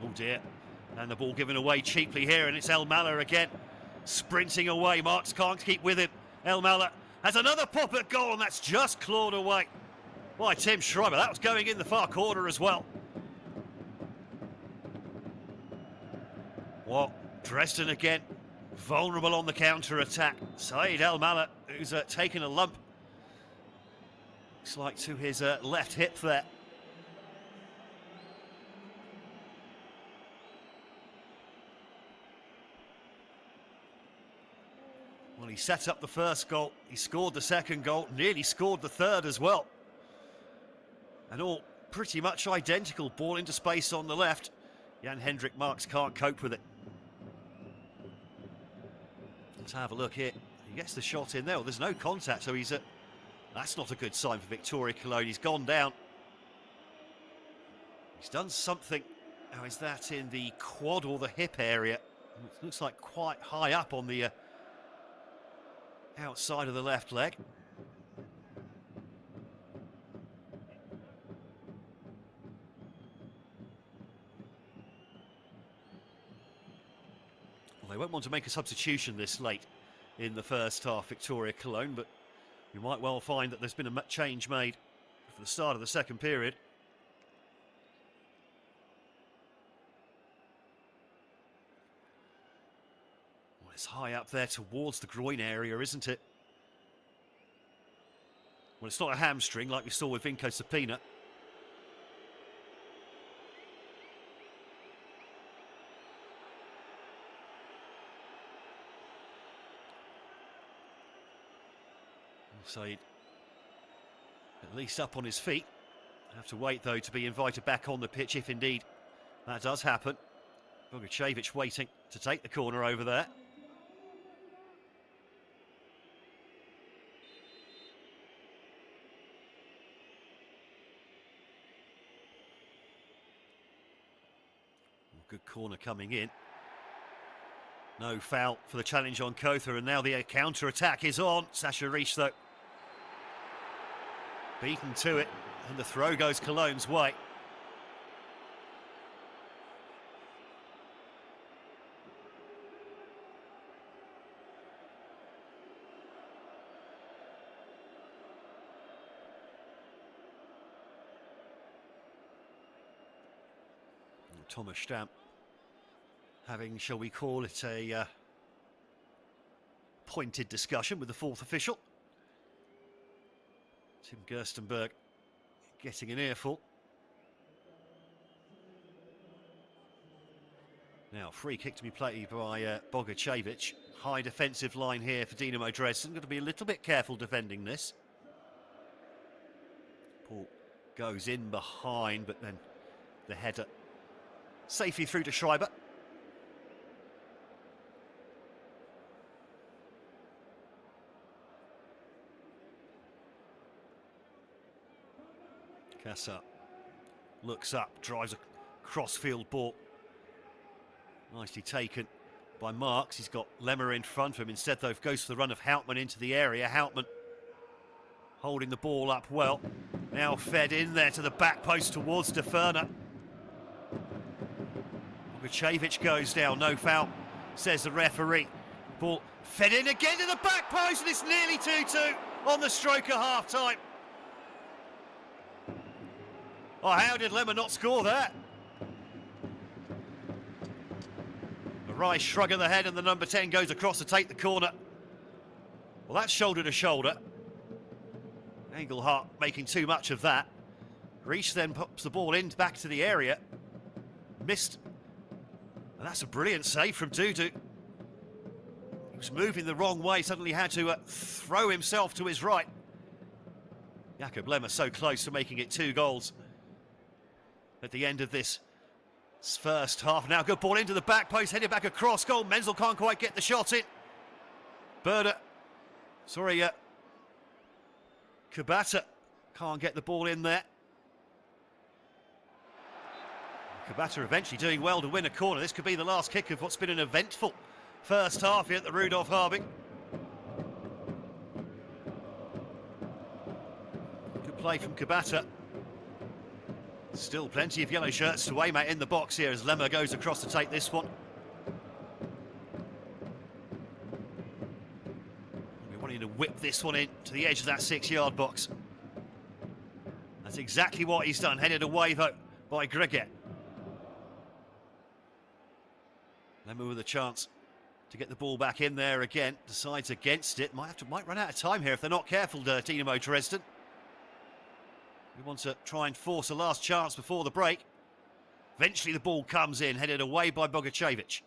Oh dear, and the ball given away cheaply here, and it's El Mallah again, sprinting away. Marks can't keep with him. El Mallah has another pop at goal, and that's just clawed away by Tim Schreiber. That was going in the far corner as well. Well, Dresden again, vulnerable on the counter-attack. Saeed El Mallah, who's taken a lump, looks like to his left hip there. Well, he set up the first goal, he scored the second goal, nearly scored the third as well. And all pretty much identical. Ball into space on the left. Jan-Hendrik Marks can't cope with it. Let's have a look here. He gets the shot in there. Well, there's no contact, so that's not a good sign for Viktoria Köln. He's gone down. He's done something. Now, is that in the quad or the hip area? It looks like quite high up on the outside of the left leg. Well, they won't want to make a substitution this late in the first half, Viktoria Köln, but you might well find that there's been a change made for the start of the second period. It's high up there towards the groin area, isn't it? Well, it's not a hamstring like we saw with Vinko Sapina. Saeed at least up on his feet. Have to wait, though, to be invited back on the pitch, if indeed that does happen. Bogucevic waiting to take the corner over there. Good corner coming in. No foul for the challenge on Kotha, and now the counter-attack is on. Sasha Risch, though, beaten to it, and the throw goes Cologne's way. Thomas Stamm having, shall we call it, a pointed discussion with the fourth official. Tim Gerstenberg getting an earful. Now, free kick to be played by Bogucevic. High defensive line here for Dynamo Dresden. Got to be a little bit careful defending this. Paul goes in behind, but then the header safely through to Schreiber. Kassa looks up, drives a cross-field ball. Nicely taken by Marks. He's got Lemmer in front of him. Instead, though, goes for the run of Houtman into the area. Houtman holding the ball up well. Now fed in there to the back post towards De Ferner. Bogucevic goes down, no foul, says the referee. Ball fed in again to the back post, and it's nearly 2-2 on the stroke of half-time. Oh, how did Lemmer not score that? A wry shrug of the head, and the number 10 goes across to take the corner. Well, that's shoulder to shoulder. Engelhardt making too much of that. Risch then pops the ball in back to the area. Missed. And that's a brilliant save from Dudu. He was moving the wrong way, suddenly had to throw himself to his right. Jakob Lemmer so close to making it 2 goals at the end of this It's first half now. Good ball into the back post, headed back across goal. Menzel can't quite get the shot in. Kabata can't get the ball in there. Kabata eventually doing well to win a corner. This could be the last kick of what's been an eventful first half here at the Rudolf Harbing. Good play from Kabata. Still plenty of yellow shirts to aim at in the box here as Lemmer goes across to take this one. We're wanting to whip this one in to the edge of that 6-yard box. That's exactly what he's done. Headed away though by Greget. Lemmer with a chance to get the ball back in there again. Decides against it. Might run out of time here if they're not careful, Dynamo Dresden. We want to try and force a last chance before the break. Eventually the ball comes in, headed away by Bogacevic.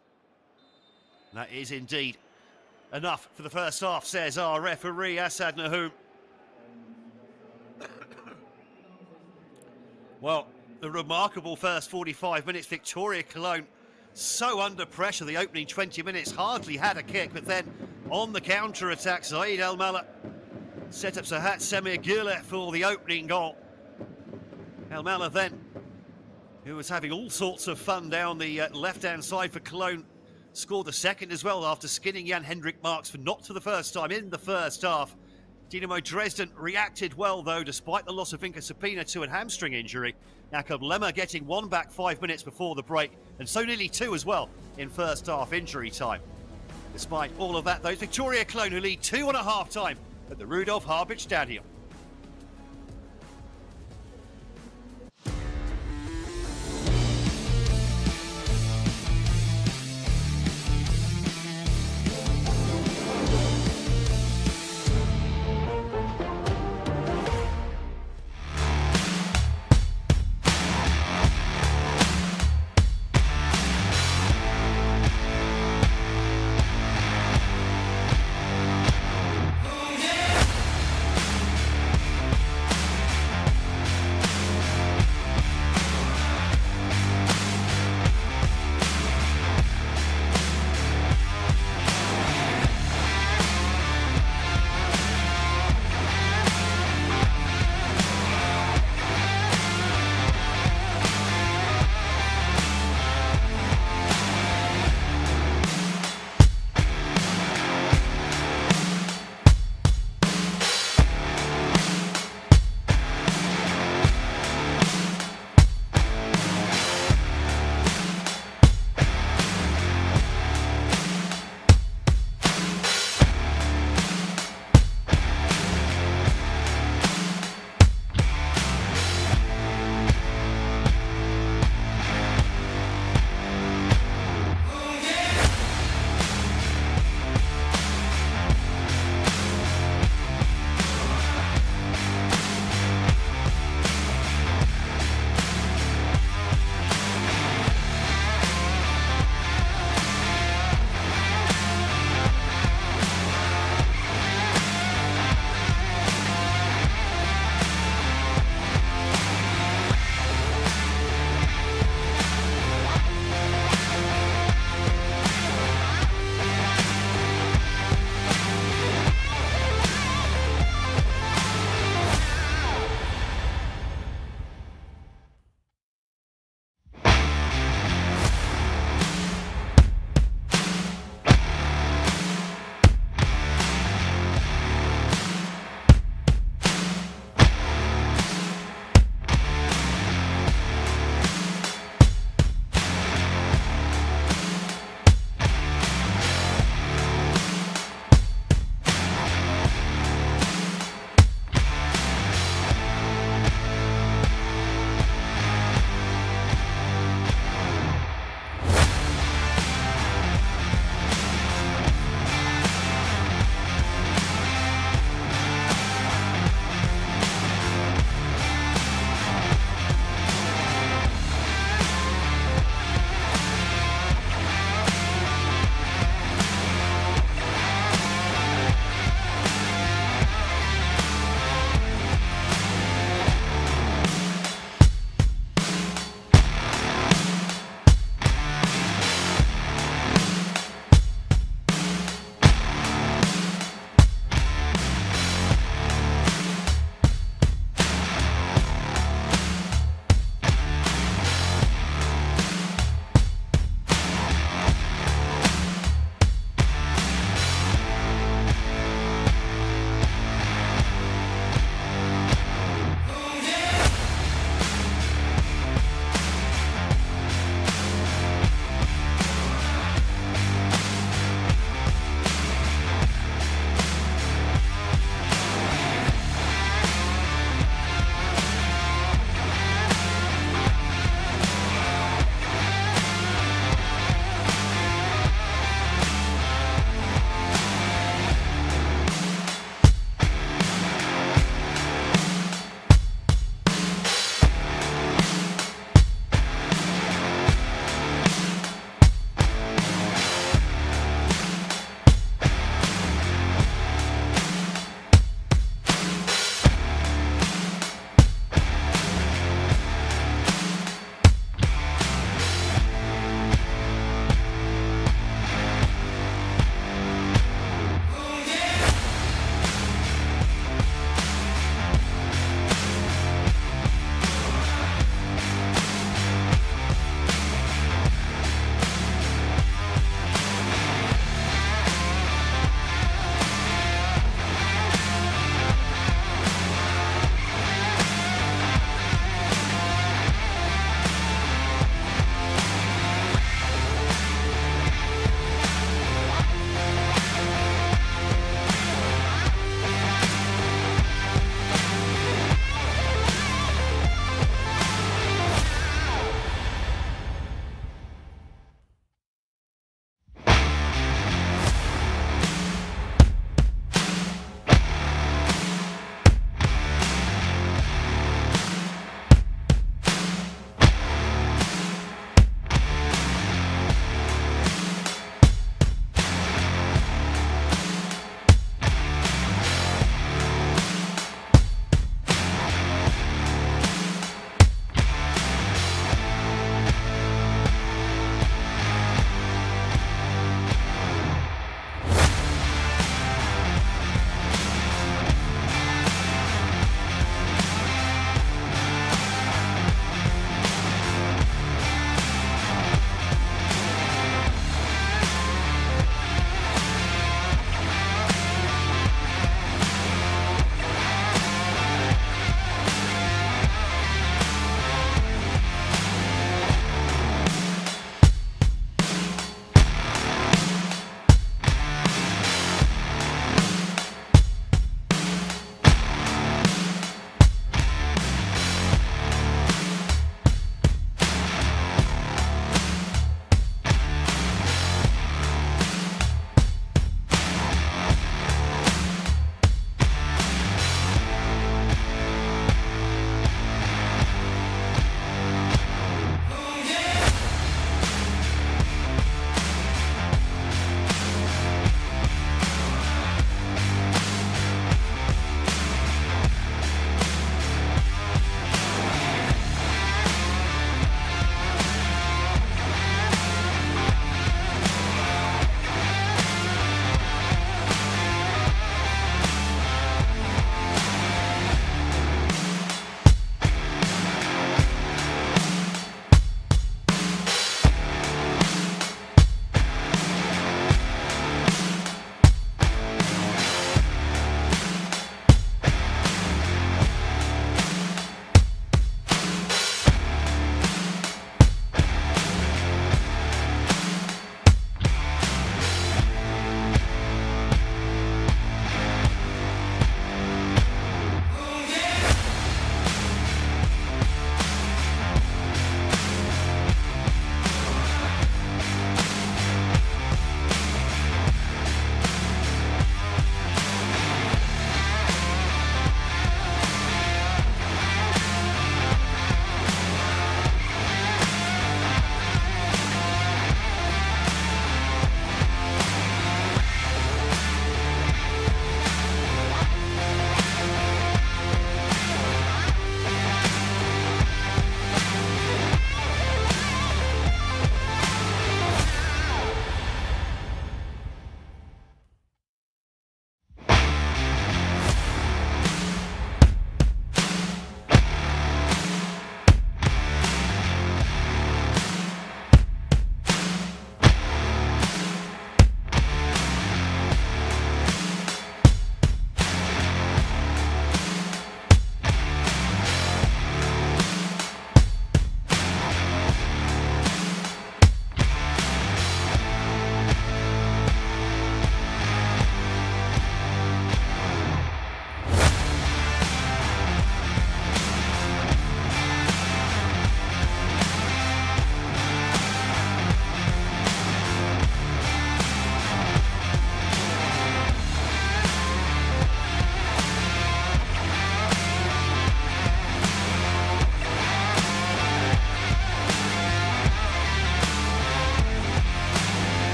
That is indeed enough for the first half, says our referee, Asad Nahum. Well, the remarkable first 45 minutes, Viktoria Köln so under pressure. The opening 20 minutes hardly had a kick, but then on the counter-attack, Saeed El-Maleh set up Sahat Semir Gule for the opening goal. El-Maleh then, who was having all sorts of fun down the left-hand side for Cologne, scored the second as well after skinning Jan-Hendrik Marks for not for the first time in the first half. Dynamo Dresden reacted well though, despite the loss of Vinka Sapina to a hamstring injury. Jakob Lemmer getting one back 5 minutes before the break, and so nearly two as well in first half injury time. Despite all of that though, Viktoria Köln who lead 2-1 at half-time at the Rudolf Harbing Stadium.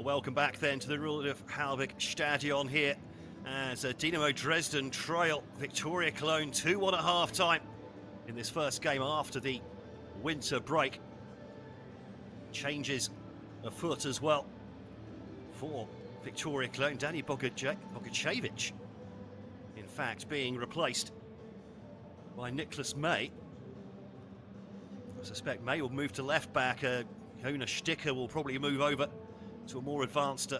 Well, welcome back then to the Rudolf Halbig Stadion here as Dynamo Dresden trail Viktoria Köln 2-1 at half-time in this first game after the winter break. Changes afoot as well for Viktoria Köln. Danny Bogacevic, in fact, being replaced by Niklas May. I suspect May will move to left back. Jonas Sticker will probably move over to a more advanced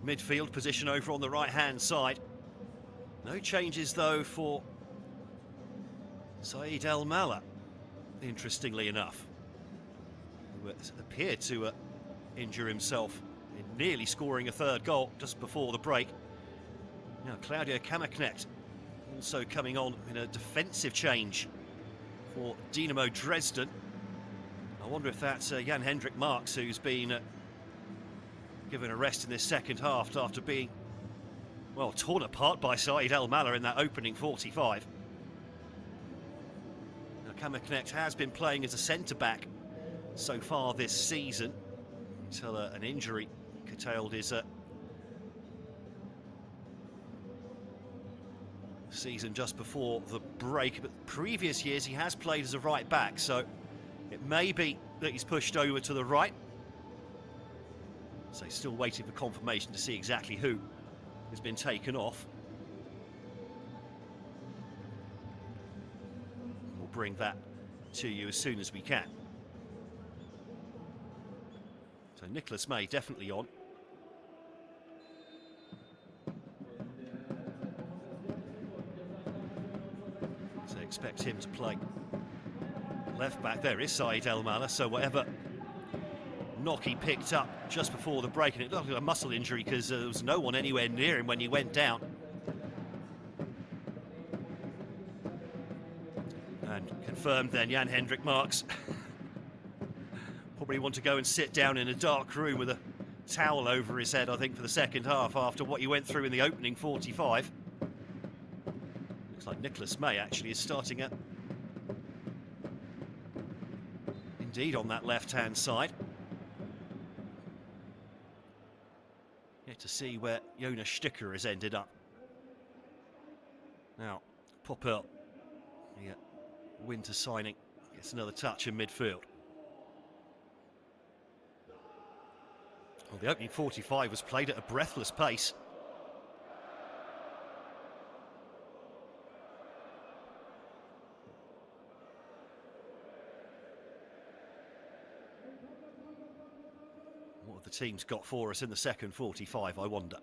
midfield position over on the right-hand side. No changes, though, for Saeed El Mala, interestingly enough, who appeared to injure himself in nearly scoring a third goal just before the break. Now, Claudio Kammerknecht also coming on in a defensive change for Dynamo Dresden. I wonder if that's Jan-Hendrik Marx, who's been given a rest in this second half after being, well, torn apart by Saeed El Mala in that opening 45. Now, Kammerknecht has been playing as a centre-back so far this season until an injury curtailed his season just before the break. But previous years he has played as a right back, so it may be that he's pushed over to the right. So still waiting for confirmation to see exactly who has been taken off. We'll bring that to you as soon as we can. So Niklas May definitely on. So expect him to play left back. There is Saeed El Mala, so whatever knock he picked up just before the break, and it looked like a muscle injury because there was no one anywhere near him when he went down. And confirmed then, Jan-Hendrik Marx probably want to go and sit down in a dark room with a towel over his head, I think, for the second half after what he went through in the opening 45. Looks like Niklas May actually is starting at indeed on that left-hand side. Yet to see where Jonas Sticker has ended up. Now, Popel, the winter signing, gets another touch in midfield. Well, the opening 45 was played at a breathless pace. What have the teams got for us in the second 45, I wonder?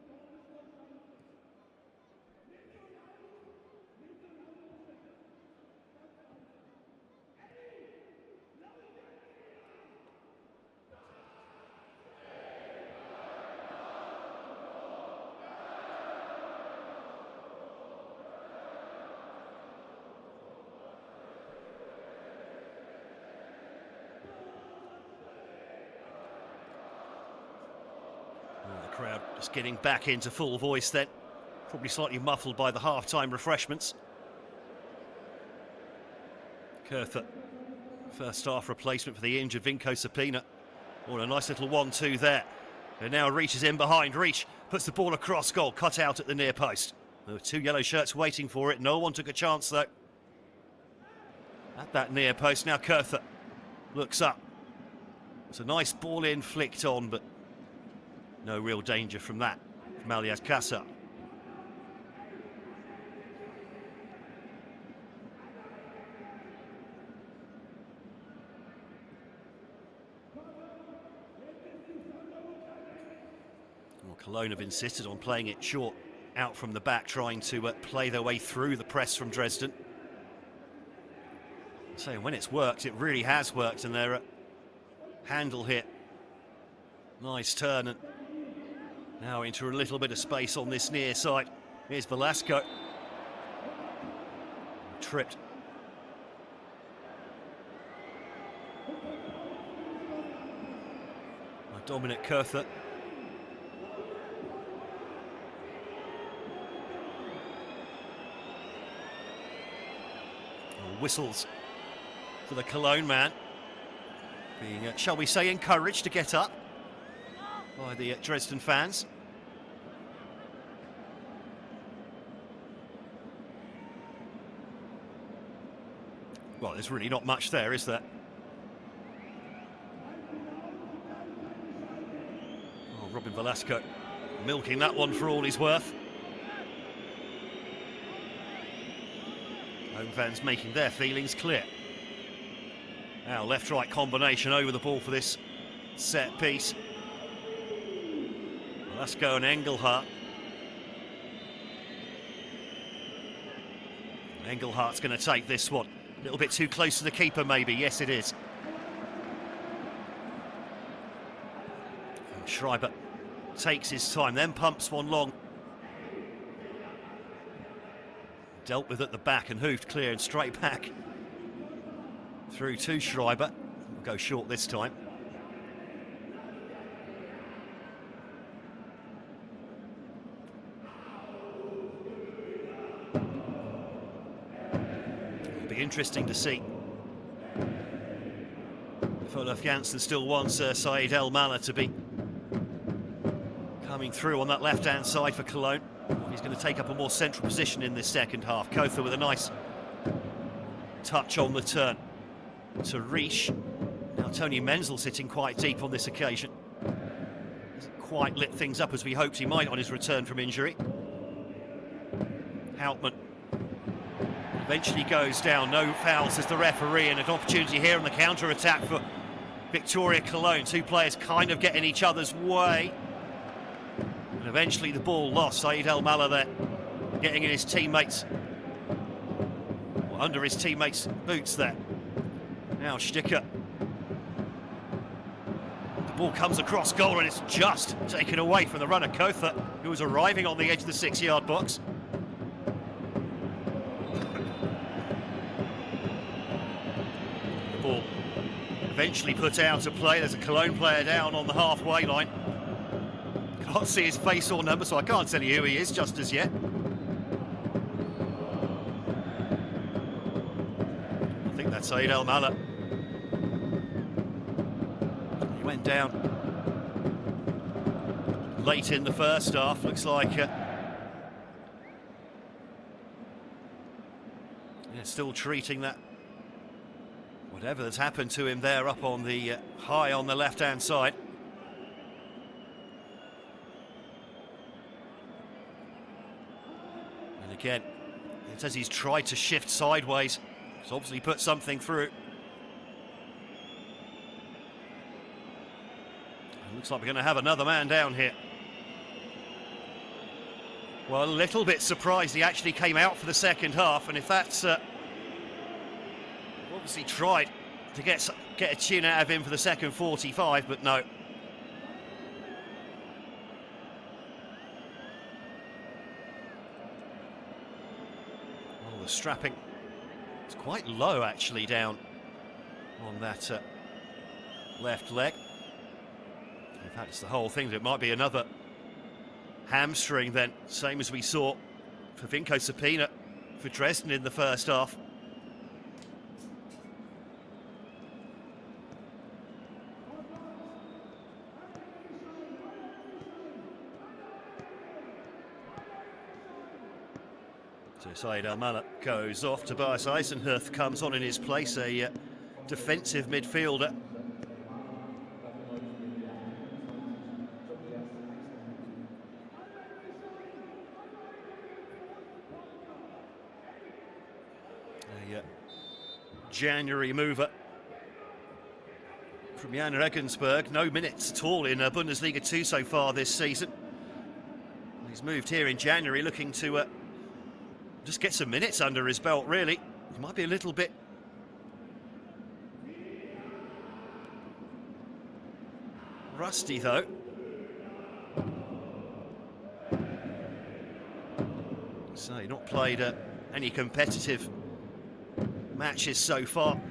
The crowd just getting back into full voice then, probably slightly muffled by the half-time refreshments. Kurtha, first half replacement for the injured Vinko Sapina. Oh, a nice little 1-2 there. And now reaches in behind, Reach puts the ball across goal, cut out at the near post. There were two yellow shirts waiting for it, no one took a chance though. At that near post, now Kurtha looks up. It's a nice ball in, flicked on, but no real danger from that, from Alias Kassa. Well, Cologne have insisted on playing it short, out from the back, trying to play their way through the press from Dresden. So when it's worked, it really has worked, and their handle hit. Nice turn, and now into a little bit of space on this near side. Here's Velasco. Tripped. By Dominic Kurtha. Whistles for the Cologne man, being, shall we say, encouraged to get up. by the Dresden fans. Well, there's really not much there, is there? Oh, Robin Velasco milking that one for all he's worth. Home fans making their feelings clear. Now left-right combination over the ball for this set piece. Velasco and Engelhardt. Engelhardt's going to take this one. A little bit too close to the keeper, maybe. Yes, it is. And Schreiber takes his time, then pumps one long. Dealt with at the back and hoofed clear and straight back. Through to Schreiber. We'll go short this time. Interesting to see if Olaf Janssen still wants Saeed El Mallah to be coming through on that left-hand side for Cologne. He's going to take up a more central position in this second half. Kotha with a nice touch on the turn to Riesch. Now Tony Menzel sitting quite deep on this occasion. Hasn't quite lit things up as we hoped he might on his return from injury. Houtman eventually goes down, no fouls as the referee, and an opportunity here on the counter-attack for Viktoria Köln. Two players kind of get in each other's way. And eventually the ball lost. Saeed El Mallah there, getting in his teammates, well, under his teammates' boots there. Now Sticker. The ball comes across goal and it's just taken away from the runner Kotha, who was arriving on the edge of the 6-yard box. Ball eventually put out of play. There's a Cologne player down on the halfway line. Can't see his face or number, so I can't tell you who he is just as yet. I think that's Saeed El Mallah. He went down late in the first half. Looks like still treating that whatever that's happened to him there up on the high on the left-hand side. And again, it says he's tried to shift sideways. He's obviously put something through. It looks like we're going to have another man down here. Well, a little bit surprised he actually came out for the second half, and if that's obviously tried to get a tune out of him for the second 45, but no. Oh, the strapping. It's quite low actually down on that left leg. In fact, it's the whole thing. It might be another hamstring then, same as we saw for Vinko Sapina for Dresden in the first half. So Saeed El Mallah goes off. Tobias Eisenhuth comes on in his place, a defensive midfielder. A January mover from Jan Regensburg. No minutes at all in Bundesliga 2 so far this season. He's moved here in January looking to just get some minutes under his belt, really. He might be a little bit rusty, though. So he's not played any competitive matches so far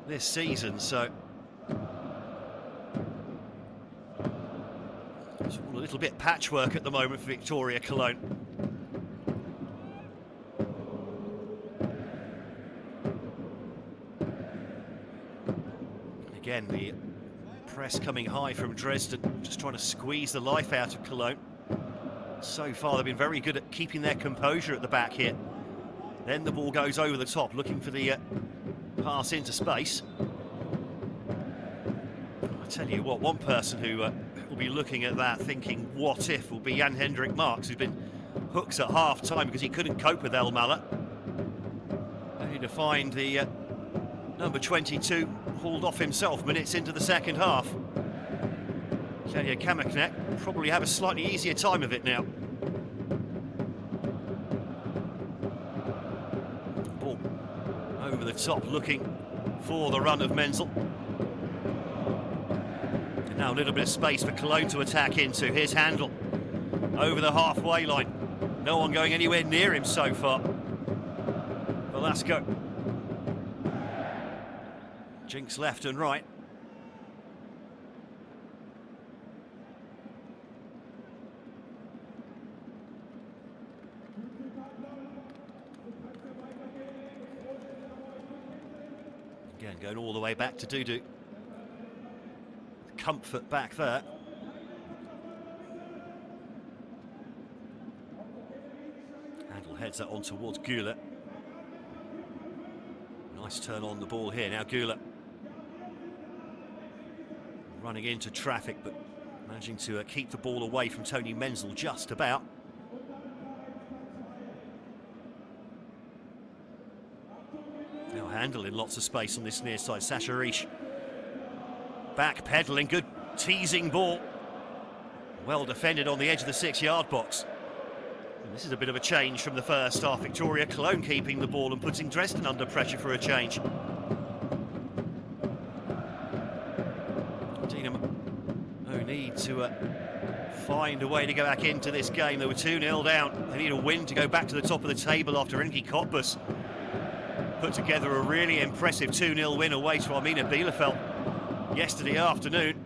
this season, so it's all a little bit patchwork at the moment for Viktoria Köln. Again, the Press coming high from Dresden, just trying to squeeze the life out of Cologne. So far they've been very good at keeping their composure at the back here. Then the ball goes over the top, looking for the pass into space. I tell you what, one person who will be looking at that thinking, what if, will be Jan-Hendrik Marks, who's been hooked at half-time because he couldn't cope with Elmaler. Only to find the number 22 hauled off himself minutes into the second half. Claudia Kamaknek probably have a slightly easier time of it now. Ball over the top, looking for the run of Menzel. And now a little bit of space for Cologne to attack into. Here's Handel over the halfway line. No one going anywhere near him so far. Velasco. Jinks left and right. Again, going all the way back to Dudu. Comfort back there. Handel heads that on towards Güler. Nice turn on the ball here. Now Güler running into traffic, but managing to keep the ball away from Tony Menzel just about. Now Handel in lots of space on this near side. Sasha Risch back pedaling, good teasing ball. Well defended on the edge of the 6-yard box. And this is a bit of a change from the first half. Viktoria Köln keeping the ball and putting Dresden under pressure for a change. Dynamo need to find a way to go back into this game. They were 2-0 down. They need a win to go back to the top of the table after Enki Cottbus put together a really impressive 2-0 win away to Arminia Bielefeld yesterday afternoon.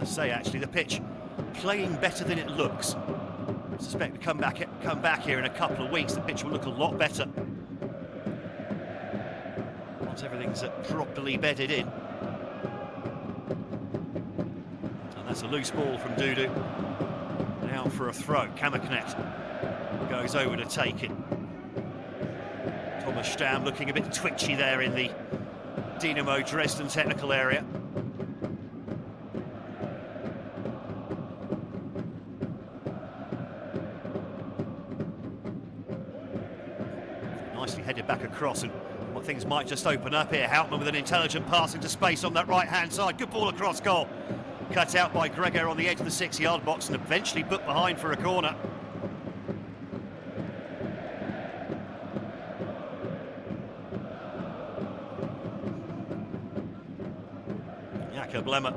I say actually the pitch playing better than it looks. I suspect we come back here in a couple of weeks, the pitch will look a lot better once everything's properly bedded in. And that's a loose ball from Dudu. Now for a throw. Kamaknet goes over to take it. Thomas Stamm looking a bit twitchy there in the Dynamo Dresden technical area. Nicely headed back across, and what things might just open up here. Hauptmann with an intelligent pass into space on that right-hand side. Good ball across goal. Cut out by Gregor on the edge of the 6-yard box and eventually put behind for a corner. Jakob Lemmer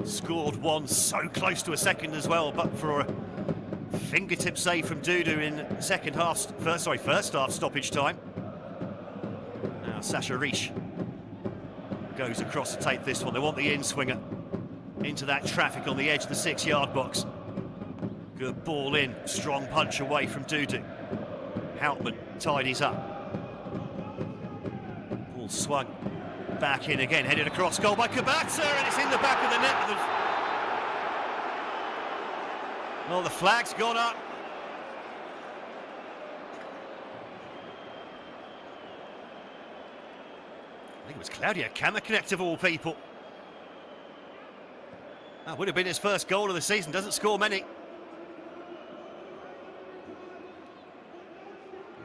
scored one, so close to a second as well, but for a fingertip save from Dudu in first half stoppage time. Now Sasha Risch goes across to take this one. They want the in-swinger into that traffic on the edge of the 6-yard box. Good ball in, strong punch away from Dudu. Hauptmann tidies up. Ball swung back in again, headed across goal by Kubatsa, and it's in the back of the net. Well, the flag's gone up. I think it was Claudia Kamaknet of all people. That would have been his first goal of the season, doesn't score many.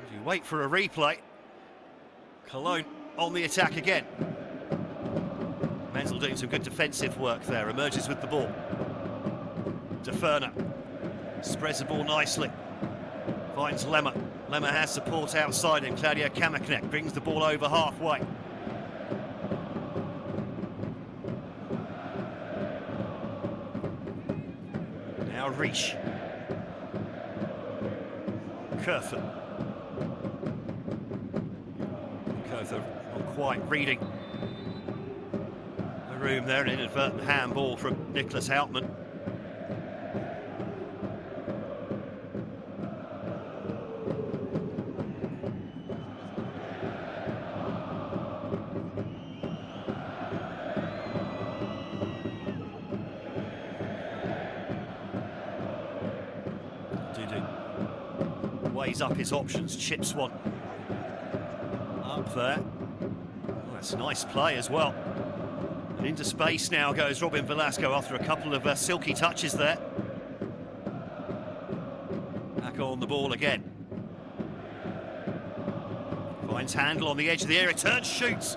As you wait for a replay, Cologne on the attack again. Menzel doing some good defensive work there, emerges with the ball. De Ferner spreads the ball nicely, finds Lemmer. Lemmer has support outside him. Claudia Kamaknek brings the ball over halfway. Now Risch. Kurther not quite reading the room there. An inadvertent handball from Niklas Hauptmann. weighs up his options. Chips one up there. Oh, that's nice play as well. And into space now goes Robin Velasco after a couple of silky touches there. Back on the ball again. Finds Handel on the edge of the area, turns, shoots.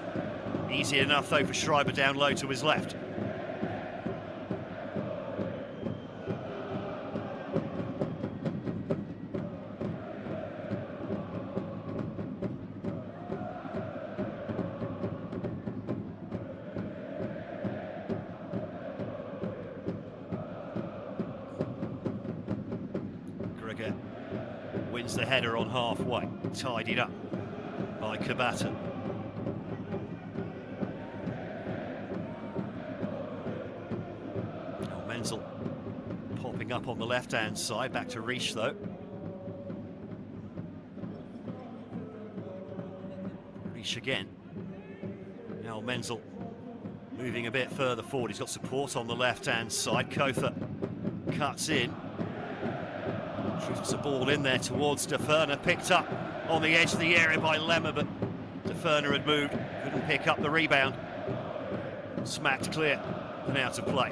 Easy enough though for Schreiber down low to his left. Wins the header on halfway, tidied up by Kabata. Now Menzel popping up on the left-hand side, back to Risch though. Risch again. Now Menzel moving a bit further forward, he's got support on the left-hand side. Kotha cuts in. Drifts a ball in there towards De Ferner, picked up on the edge of the area by Lemmer, but De Ferner had moved, couldn't pick up the rebound. Smacked clear and out of play.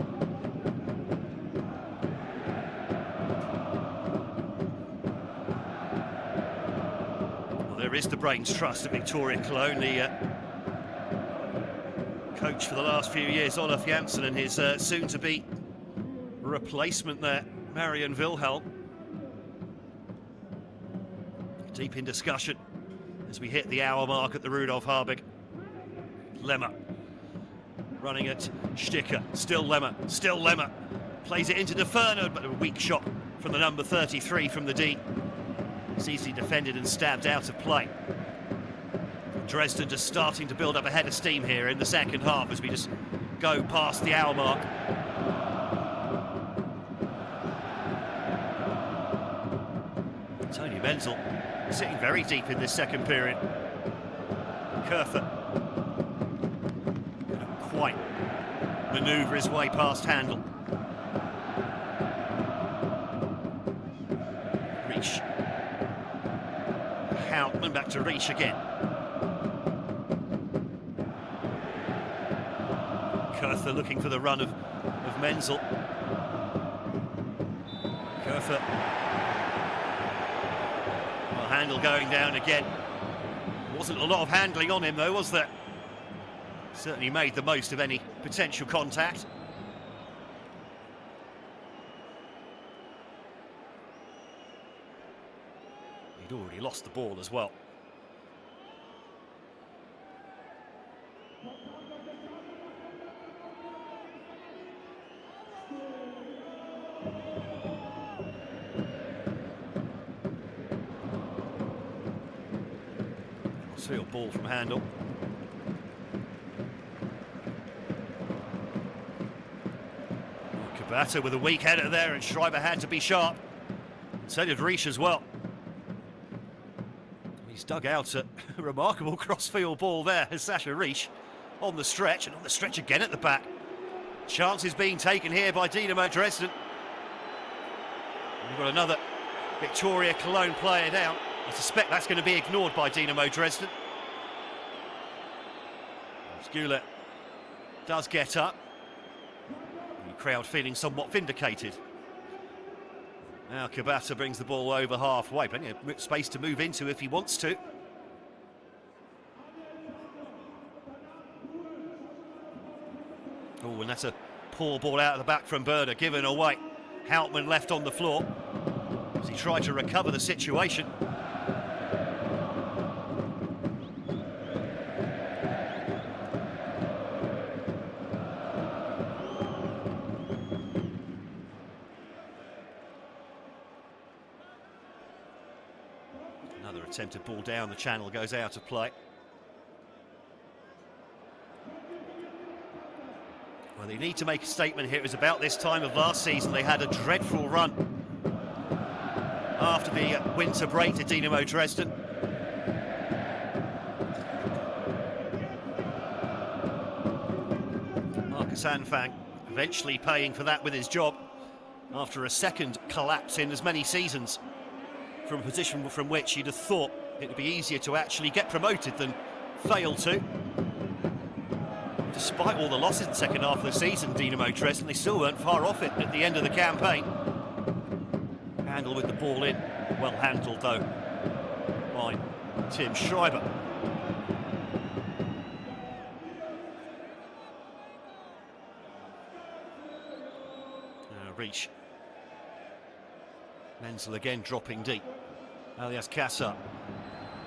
Well, there is the brains trust of Viktoria Köln, the coach for the last few years, Olaf Janssen, and his soon-to-be replacement there, Marian Wilhelm. Deep in discussion as we hit the hour mark at the Rudolf Harbig. Lemmer running at Sticker, still Lemmer, plays it into De Ferner, but a weak shot from the number 33 from the D. It's easily defended and stabbed out of play. Dresden just starting to build up a head of steam here in the second half as we just go past the hour mark. Tony Menzel sitting very deep in this second period. Kotha couldn't quite manoeuvre his way past Handel. Risch. Houtman back to Risch again. Kotha looking for the run of Menzel. Kotha. Handel going down again. Wasn't a lot of handling on him though, was there? Certainly made the most of any potential contact. He'd already lost the ball as well. Field ball from Handel. Kabata with a weak header there, and Schreiber had to be sharp. So did Risch as well. He's dug out a remarkable cross-field ball there as Sasha Risch on the stretch, and on the stretch again at the back. Chances being taken here by Dynamo Dresden. We've got another Viktoria Köln player down. I suspect that's going to be ignored by Dynamo Dresden. Skule does get up. The crowd feeling somewhat vindicated. Now Kabata brings the ball over halfway. Plenty of space to move into if he wants to. Oh, and that's a poor ball out of the back from Berner, given away. Houtman left on the floor as he tried to recover the situation. Another attempted ball down the channel goes out of play. Well, they need to make a statement here. It was about this time of last season they had a dreadful run after the winter break to Dynamo Dresden. Marcus Anfang eventually paying for that with his job after a second collapse in as many seasons from a position from which you'd have thought it would be easier to actually get promoted than fail to. Despite all the losses in the second half of the season, Dynamo Dresden, they still weren't far off it at the end of the campaign. Handle with the ball in, well handled though by Tim Schreiber. Reach. Menzel again dropping deep. Alias Kassa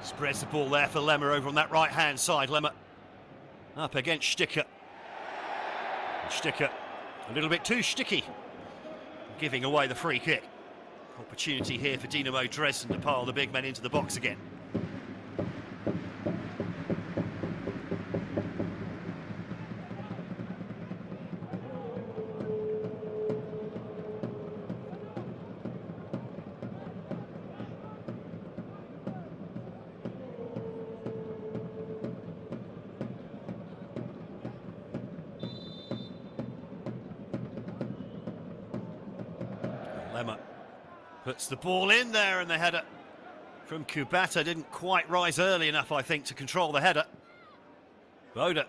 spreads the ball there for Lemmer over on that right hand side. Lemmer up against Sticker. Sticker a little bit too sticky, giving away the free kick. Opportunity here for Dynamo Dresden to pile the big men into the box again. Lemmer puts the ball in there, and the header from Kubata didn't quite rise early enough, I think, to control the header. Boda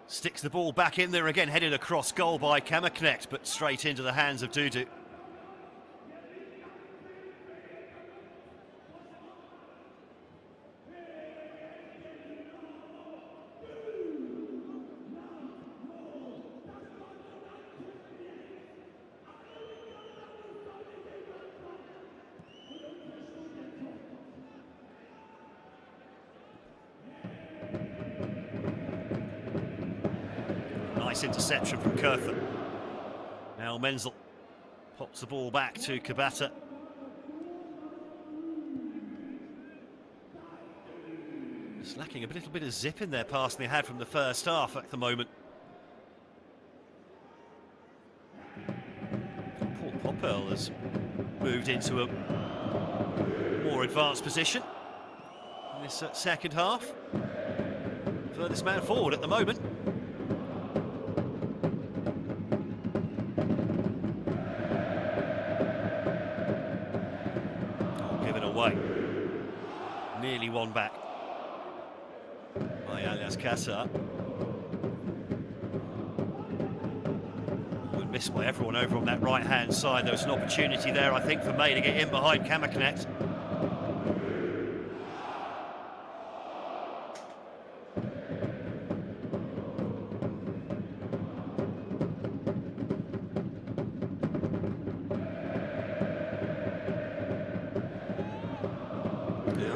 sticks the ball back in there again, headed across goal by Kammerknecht, but straight into the hands of Dudu. Nice interception from Kurther. Now Menzel pops the ball back to Kubata. Just lacking a little bit of zip in their pass they had from the first half at the moment. Paul Popel has moved into a more advanced position in this second half. Furthest man forward at the moment. Away. Nearly one back by Alias Kassa. Missed by everyone over on that right hand side. There was an opportunity there, I think, for May to get in behind Kammerknecht.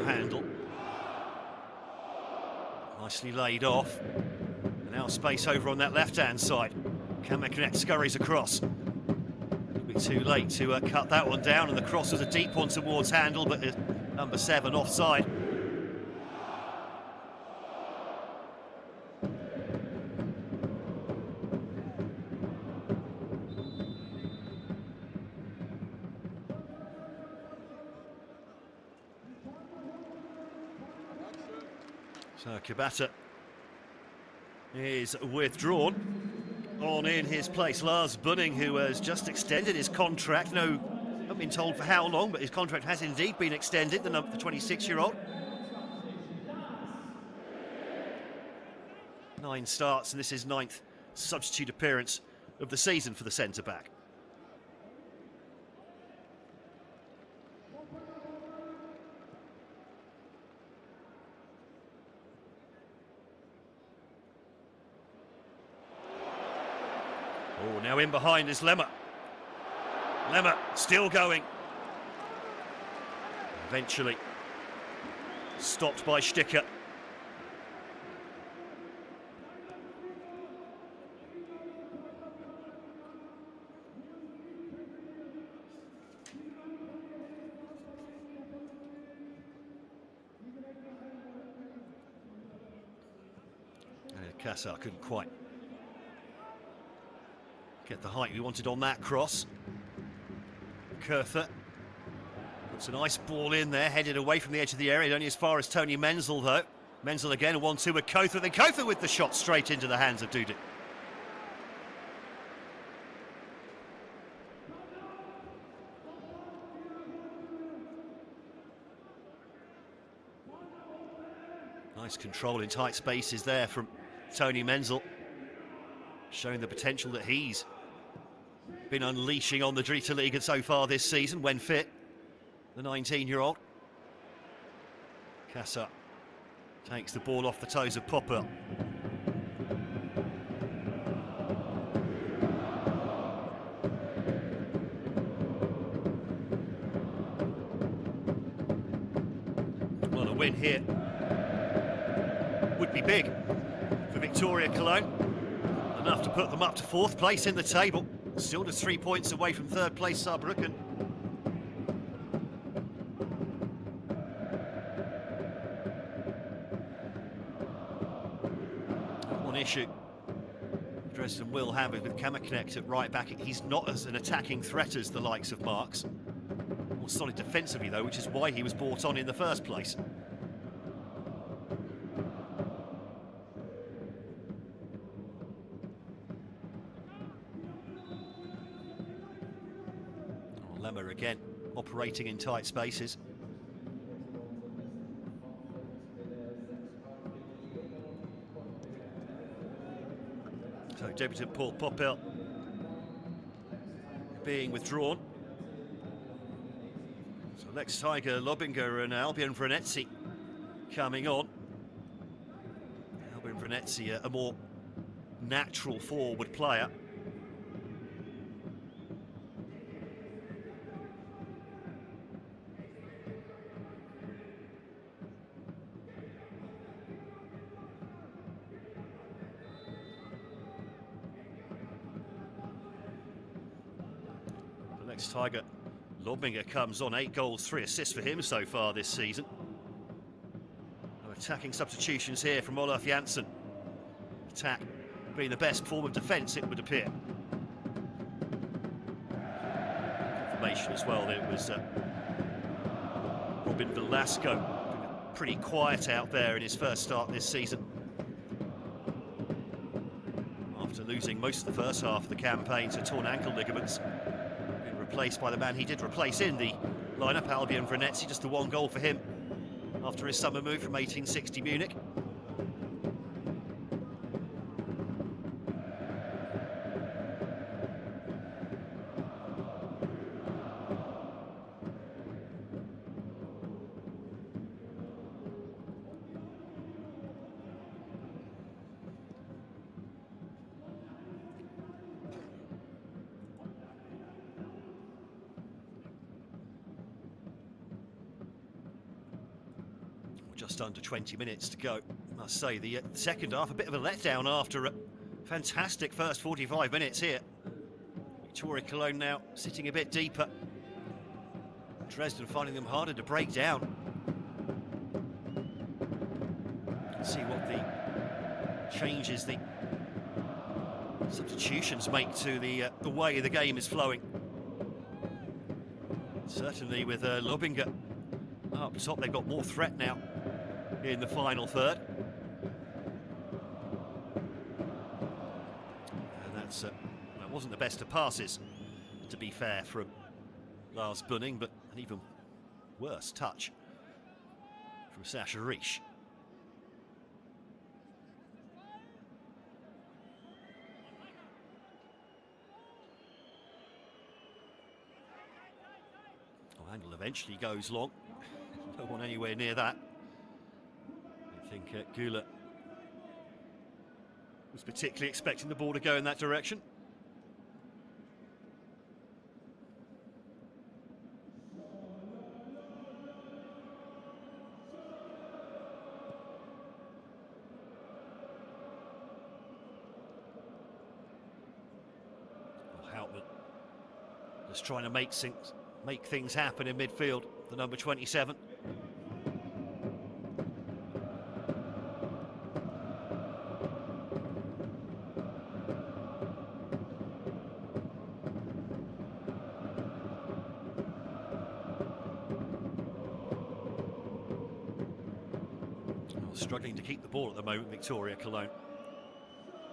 Handle. Nicely laid off. And now space over on that left-hand side. Kammerknecht scurries across. It'll be too late to cut that one down, and the cross was a deep one towards Handel, but number 7 offside. So Kubata is withdrawn. On in his place, Lars Bunning, who has just extended his contract. No, I've been told for how long, but his contract has indeed been extended, the 26-year-old. 9 starts, and this is 9th substitute appearance of the season for the centre-back. Oh, now in behind is Lemmer. Lemmer still going. Eventually stopped by Sticker. Kassa couldn't quite get the height we wanted on that cross. Kurther puts a nice ball in there, headed away from the edge of the area, only as far as Tony Menzel though. Menzel again, a 1-2 with Kotha, then Kotha with the shot straight into the hands of Dudu. Nice control in tight spaces there from Tony Menzel, showing the potential that he's been unleashing on the Drita Liga so far this season when fit, the 19-year-old. Kassa takes the ball off the toes of Popper. Well, a win here would be big for Viktoria Köln, enough to put them up to 4th place in the table, still just 3 points away from 3rd place Saarbrücken. One issue Dresden will have is with Kammerknecht at right back. He's not as an attacking threat as the likes of Marks. More solid defensively though, which is why he was brought on in the first place. Lemmer again operating in tight spaces. So debutant Paul Poppel being withdrawn. So Lex Tiger, Lobinger and Albion Vrenetzi coming on. Albion Vrenetzi, a more natural forward player. Next Tiger, Lobinger comes on, 8 goals, 3 assists for him so far this season. No attacking substitutions here from Olaf Janssen. Attack being the best form of defence, it would appear. Confirmation as well that it was Robin Velasco, pretty quiet out there in his first start this season, after losing most of the first half of the campaign to torn ankle ligaments. Replaced by the man he did replace in the lineup, Albion Vrenetzi, just the 1 goal for him after his summer move from 1860 Munich. Just under 20 minutes to go. I must say, the second half, a bit of a letdown after a fantastic first 45 minutes here. Viktoria Köln now sitting a bit deeper. Dresden finding them harder to break down. Let's see what the changes, the substitutions make to the way the game is flowing. Certainly with Lobinger up top, they've got more threat now in the final third. And that wasn't the best of passes, to be fair, from Lars Bunning, but an even worse touch from Sasha Riesch. Oh, Handel eventually goes long. No one anywhere near that. I think Güler was particularly expecting the ball to go in that direction. Well, Houtman just trying to make things happen in midfield, the number 27. Struggling to keep the ball at the moment, Viktoria Köln.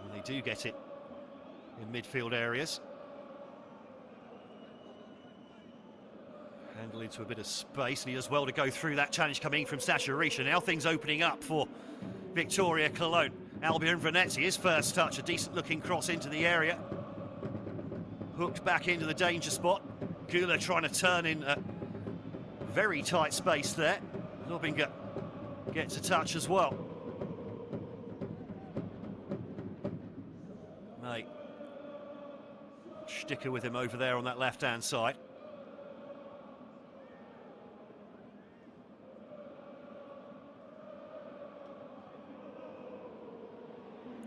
When they do get it in midfield areas. Bundle into a bit of space, and he does well to go through that challenge coming from Sasha Risha. Now things opening up for Viktoria Köln. Albion Venezia, his first touch, a decent looking cross into the area. Hooked back into the danger spot. Gula trying to turn in a very tight space there. Lobinger gets a touch as well. Mate, sticker with him over there on that left-hand side.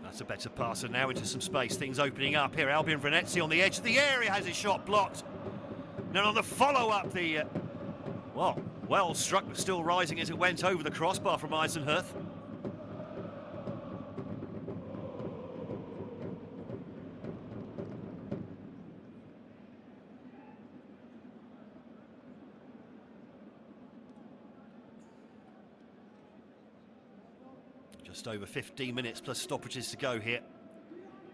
That's a better passer now into some space. Things opening up here. Albion Venezia on the edge of the area has his shot blocked. And on the follow-up, the well struck, but still rising as it went over the crossbar from Eisenhuth. Just over 15 minutes plus stoppages to go here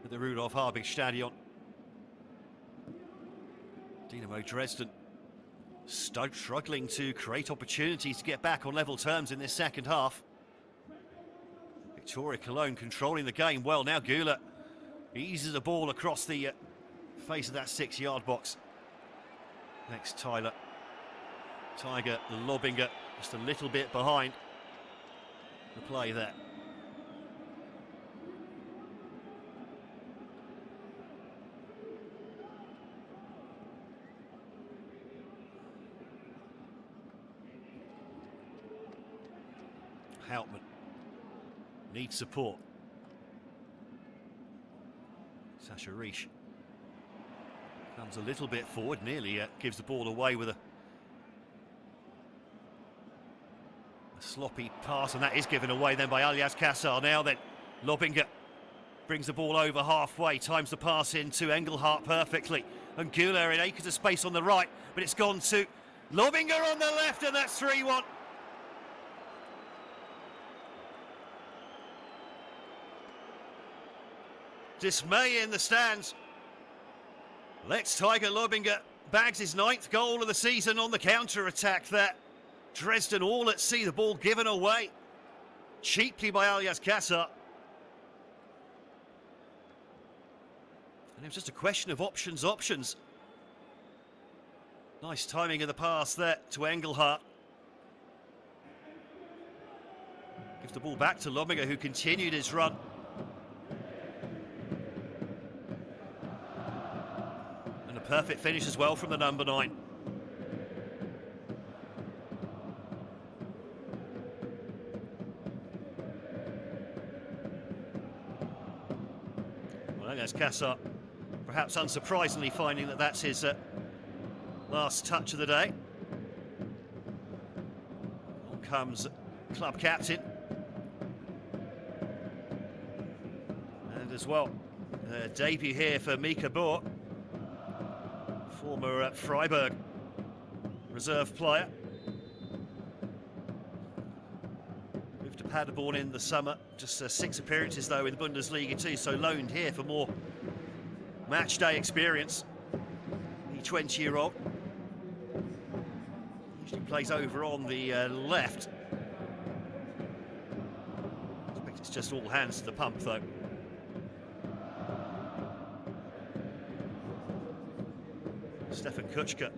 at the Rudolf Harbig Stadion. Dynamo Dresden struggling to create opportunities to get back on level terms in this second half. Viktoria Köln controlling the game well. Now Gula eases the ball across the face of that 6-yard box. Next Tyler. Tiger Lobinger just a little bit behind the play there. Hauptmann needs support. Sasha Risch comes a little bit forward, nearly gives the ball away with a sloppy pass, and that is given away then by Alias Kassar. Now then, Lobinger brings the ball over halfway, times the pass into Engelhardt perfectly, and Gula in acres of space on the right, but it's gone to Lobinger on the left, and that's 3-1. Dismay in the stands. Lex Tiger Lobinger bags his 9th goal of the season on the counter-attack there. Dresden all at sea, the ball given away cheaply by Alias Kassar. And it was just a question of options. Nice timing of the pass there to Engelhardt. Gives the ball back to Lobinger, who continued his run. Perfect finish as well from the number 9. Well, there's Kassar, perhaps unsurprisingly finding that that's his last touch of the day. On comes club captain. And as well, debut here for Mika Bohr. Former Freiburg reserve player. Moved to Paderborn in the summer. Just 6 appearances though in the Bundesliga too, so loaned here for more match day experience. The 20-year-old. Usually plays over on the left. I expect it's just all hands to the pump though. Stefan Kuchka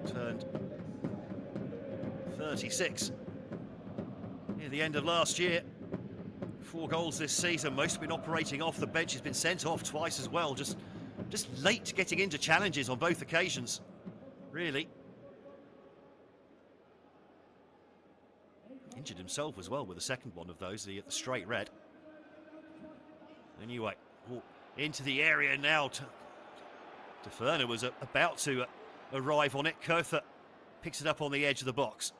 turned 36 near the end of last year. 4 goals this season. Most have been operating off the bench. He's been sent off twice as well. Just late getting into challenges on both occasions, really. Injured himself as well with the second one of those, the straight red. Anyway, into the area now. Deferner was about to arrive on it. Kotha picks it up on the edge of the box.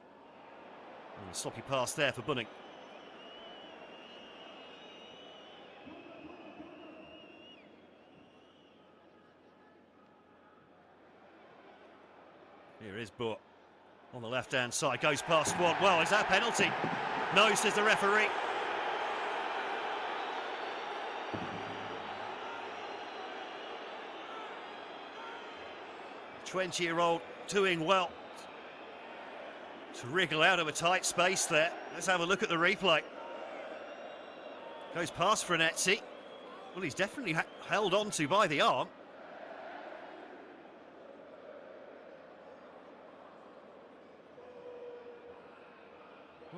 And a sloppy pass there for Bunning. Here is Bohr on the left-hand side. Goes past one. Well, is that a penalty? No, says the referee. 20-year-old doing well to wriggle out of a tight space there. Let's have a look at the replay. Goes past Frenetzi. Well, he's definitely held on to by the arm.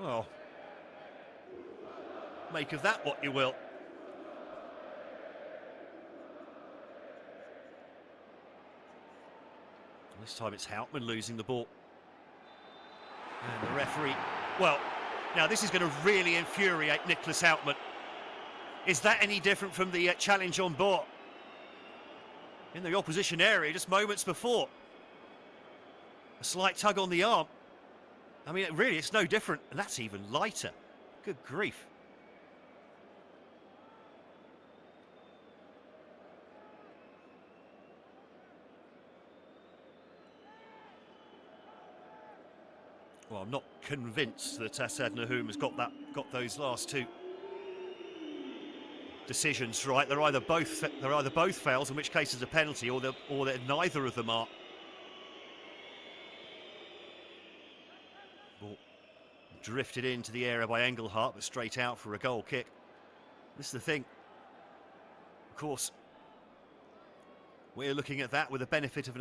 Well, make of that what you will. This time it's Houtman losing the ball. And the referee, well, now this is going to really infuriate Nicholas Houtman. Is that any different from the challenge on Bort in the opposition area just moments before? A slight tug on the arm. I mean, really, it's no different, and that's even lighter. Good grief. Well, I'm not convinced that Asad Nahum has got those last two decisions right. They're either both fouls, in which case it's a penalty, or neither of them are. Ball drifted into the area by Engelhardt, but straight out for a goal kick. This is the thing. Of course, we're looking at that with the benefit of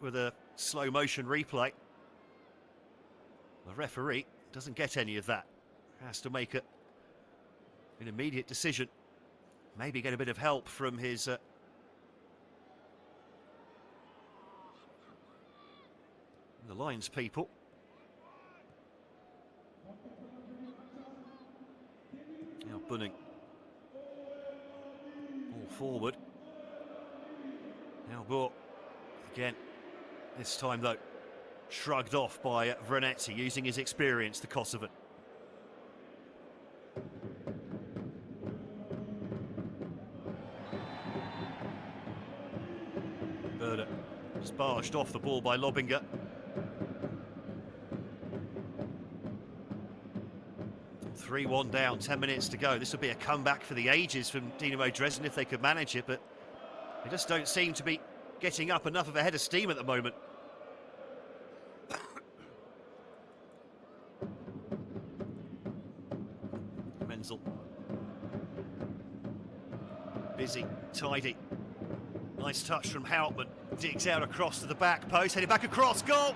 with a slow motion replay. The referee doesn't get any of that. Has to make an immediate decision. Maybe get a bit of help from his the Lions people. Now Bunning. Ball forward. Now Bort. Again. This time though, shrugged off by Vrenetzi, using his experience, the Kosovan. Berda was barged off the ball by Lobinger. (3-1) down, 10 minutes to go. This would be a comeback for the ages from Dynamo Dresden if they could manage it, but they just don't seem to be getting up enough of a head of steam at the moment. Menzel. Busy, tidy. Nice touch from Houtman. Digs out across to the back post, headed back across, goal!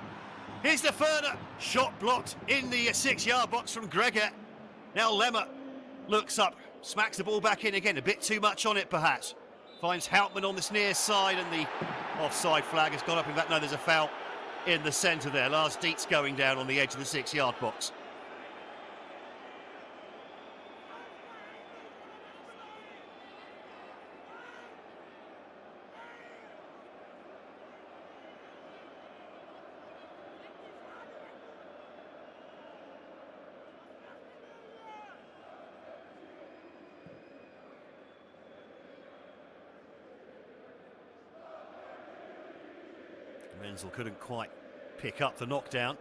Here's the Ferner. Shot blocked in the 6-yard box from Gregor. Now Lemmer looks up, smacks the ball back in again, a bit too much on it perhaps. Finds Houtman on this near side, and the offside flag has gone up. In fact, no, there's a foul in the centre there. Lars Dietz going down on the edge of the 6-yard box. Menzel couldn't quite pick up the knockdown.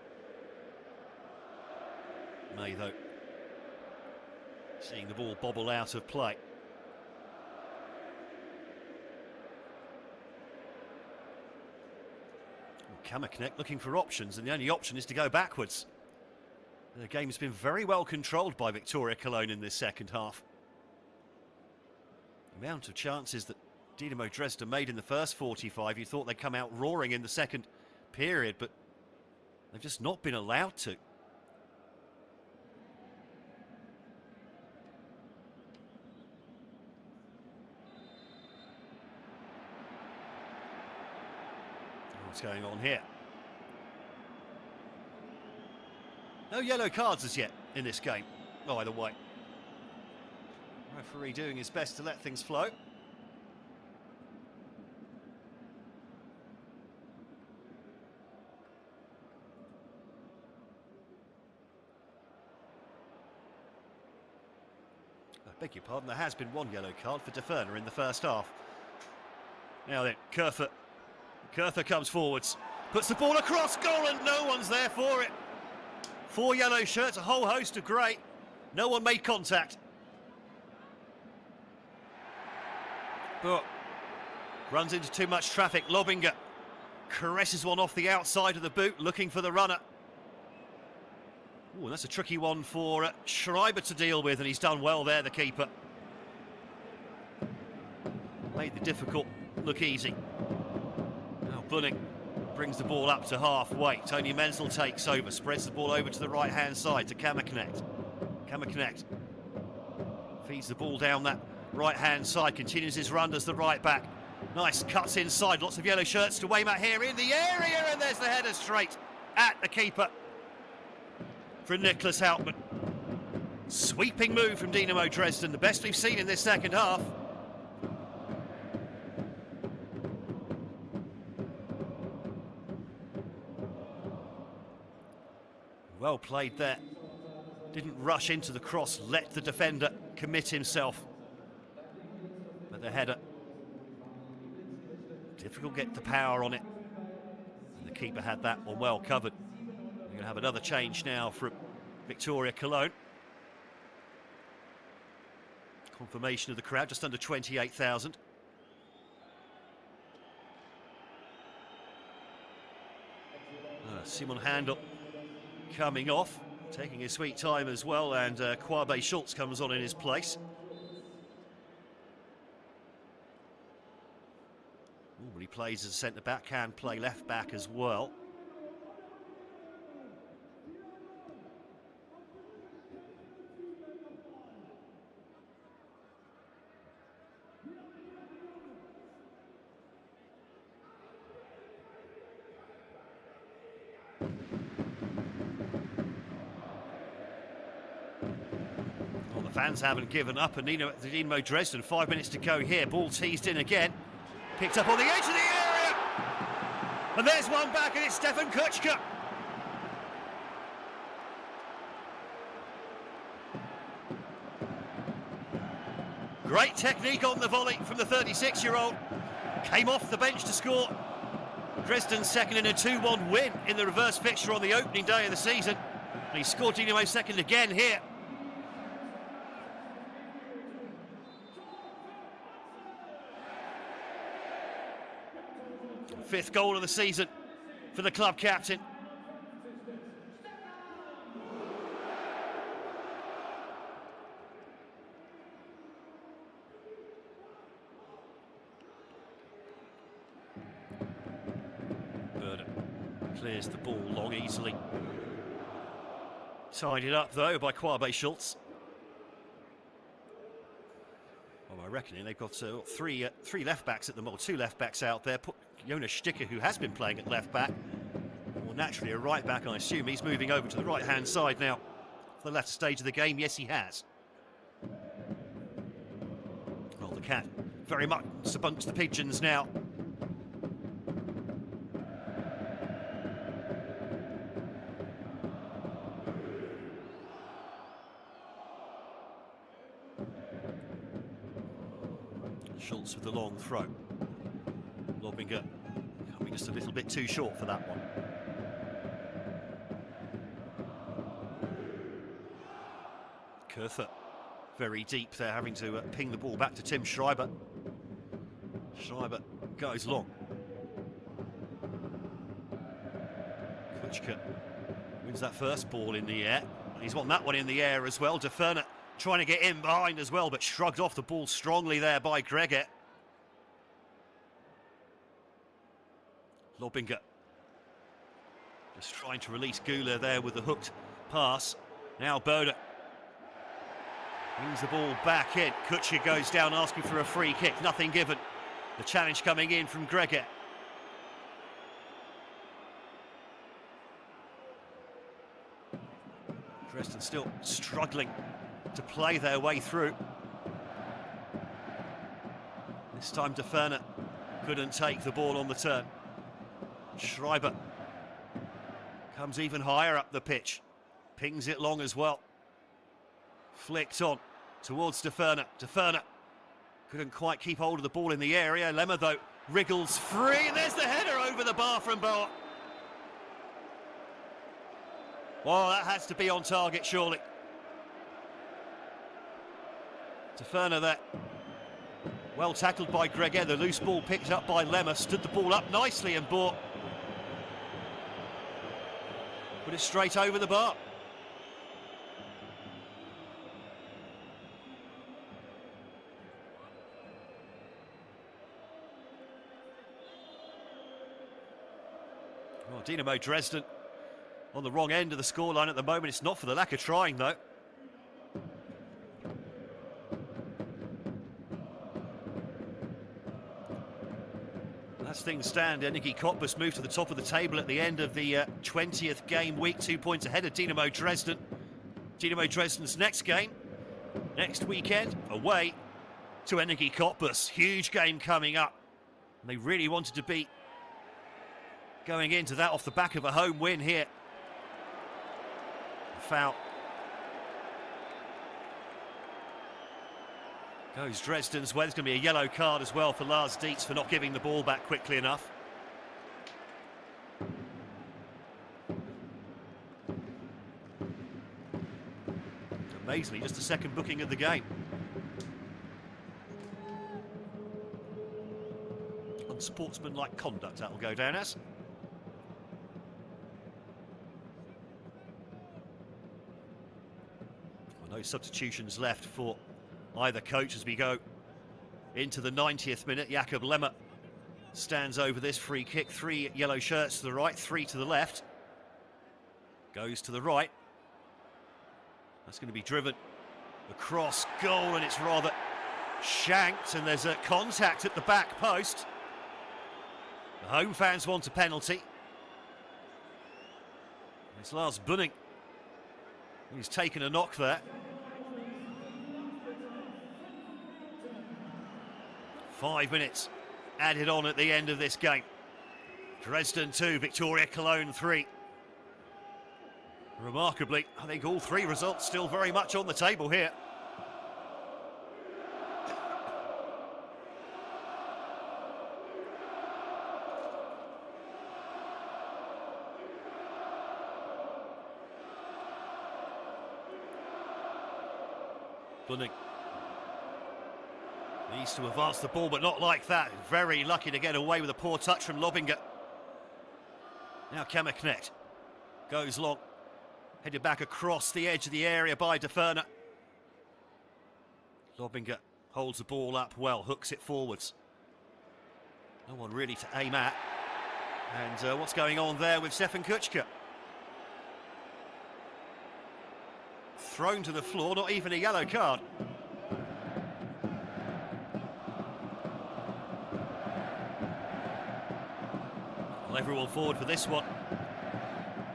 May, though, seeing the ball bobble out of play. Kammerknecht looking for options, and the only option is to go backwards. The game's been very well controlled by Viktoria Köln in this second half. The amount of chances that Dynamo Dresden made in the first 45, you thought they'd come out roaring in the second period, but they've just not been allowed to. What's going on here? No yellow cards as yet in this game, either way. Referee doing his best to let things flow. I beg your pardon, there has been one yellow card for De Ferner in the first half. Now then, Kurther comes forwards, puts the ball across goal, and no one's there for it. 4 yellow shirts, a whole host of grey. No one made contact. But runs into too much traffic. Lobinger caresses one off the outside of the boot, looking for the runner. Oh, that's a tricky one for Schreiber to deal with, and he's done well there, the keeper. Made the difficult look easy. Now Bunning brings the ball up to halfway. Tony Menzel takes over, spreads the ball over to the right-hand side to Kammerknecht. Kammerknecht feeds the ball down that right-hand side, continues his run as the right-back. Nice cuts inside, lots of yellow shirts to Waymat here in the area, and there's the header straight at the keeper for Niklas Hauptmann. Sweeping move from Dynamo Dresden, the best we've seen in this second half. Well played there. Didn't rush into the cross, let the defender commit himself. But the header, difficult to get the power on it. And the keeper had that one well covered. We're going to have another change now from Viktoria Köln. Confirmation of the crowd, just under 28,000. Simon Handel coming off, taking his sweet time as well, and Kwabe Schultz comes on in his place. Ooh, but he plays as a centre-back, can play left-back as well. Fans haven't given up, and Dynamo Dresden, 5 minutes to go here. Ball teased in again, picked up on the edge of the area, and there's one back, and it's Stefan Kuchka. Great technique on the volley from the 36-year-old. Came off the bench to score. Dresden's second in a 2-1 win in the reverse fixture on the opening day of the season. And he scored Dynamo's second again here. Fifth goal of the season for the club captain. Burden clears the ball long easily. Tidied up though by Kwabe Schultz. Well, I reckon they've got three left-backs at the moment, two left-backs out there. Jonas Sticker, who has been playing at left-back, well, naturally a right-back, I assume. He's moving over to the right-hand side now for the latter stage of the game. Yes, he has. Well, the cat very much amongst the pigeons now. Schultz with the long throw. Lobinger coming just a little bit too short for that one. Kurther very deep there, having to ping the ball back to Tim Schreiber. Schreiber goes long. Kuchka wins that first ball in the air. He's won that one in the air as well. De Ferner trying to get in behind as well, but shrugged off the ball strongly there by Greger. Lobinger just trying to release Gula there with the hooked pass. Now Boda brings the ball back in. Kuchka goes down asking for a free kick. Nothing given. The challenge coming in from Greger. Dresden still struggling to play their way through. This time De Ferner couldn't take the ball on the turn. Schreiber comes even higher up the pitch, pings it long as well. Flicked on towards De Ferner. De Ferner couldn't quite keep hold of the ball in the area. Lemmer though wriggles free, and there's the header over the bar from Boa. Well, that has to be on target surely. De Ferner there. Well tackled by Greger. The loose ball picked up by Lemmer. Stood the ball up nicely and brought Put it straight over the bar. Well, Dynamo Dresden on the wrong end of the scoreline at the moment. It's not for the lack of trying, though. As things stand, Niki Cottbus moved to the top of the table at the end of the 20th game week, 2 points ahead of Dynamo Dresden. Dynamo Dresden's next game, next weekend, away to Niki Cottbus. Huge game coming up. And they really wanted to be going into that off the back of a home win here. Foul. Goes Dresden's way. There's going to be a yellow card as well for Lars Dietz for not giving the ball back quickly enough. Amazingly, just the second booking of the game. Unsportsmanlike conduct, that will go down as. Well, no substitutions left for either coach as we go into the 90th minute. Jakob Lemmer stands over this free kick. 3 yellow shirts to the right, 3 to the left. Goes to the right. That's going to be driven across goal, and it's rather shanked, and there's a contact at the back post. The home fans want a penalty. It's Lars Bunning who's taken a knock there. 5 minutes added on at the end of this game. Dresden 2, Viktoria Köln 3. Remarkably, I think all 3 results still very much on the table here. Bunning needs to advance the ball, but not like that. Very lucky to get away with a poor touch from Lobbinger. Now Kammerknecht goes long, headed back across the edge of the area by De Ferner. Lobbinger holds the ball up well, hooks it forwards. No one really to aim at. And what's going on there with Stefan Kuchka? Thrown to the floor, not even a yellow card. Well, everyone forward for this one.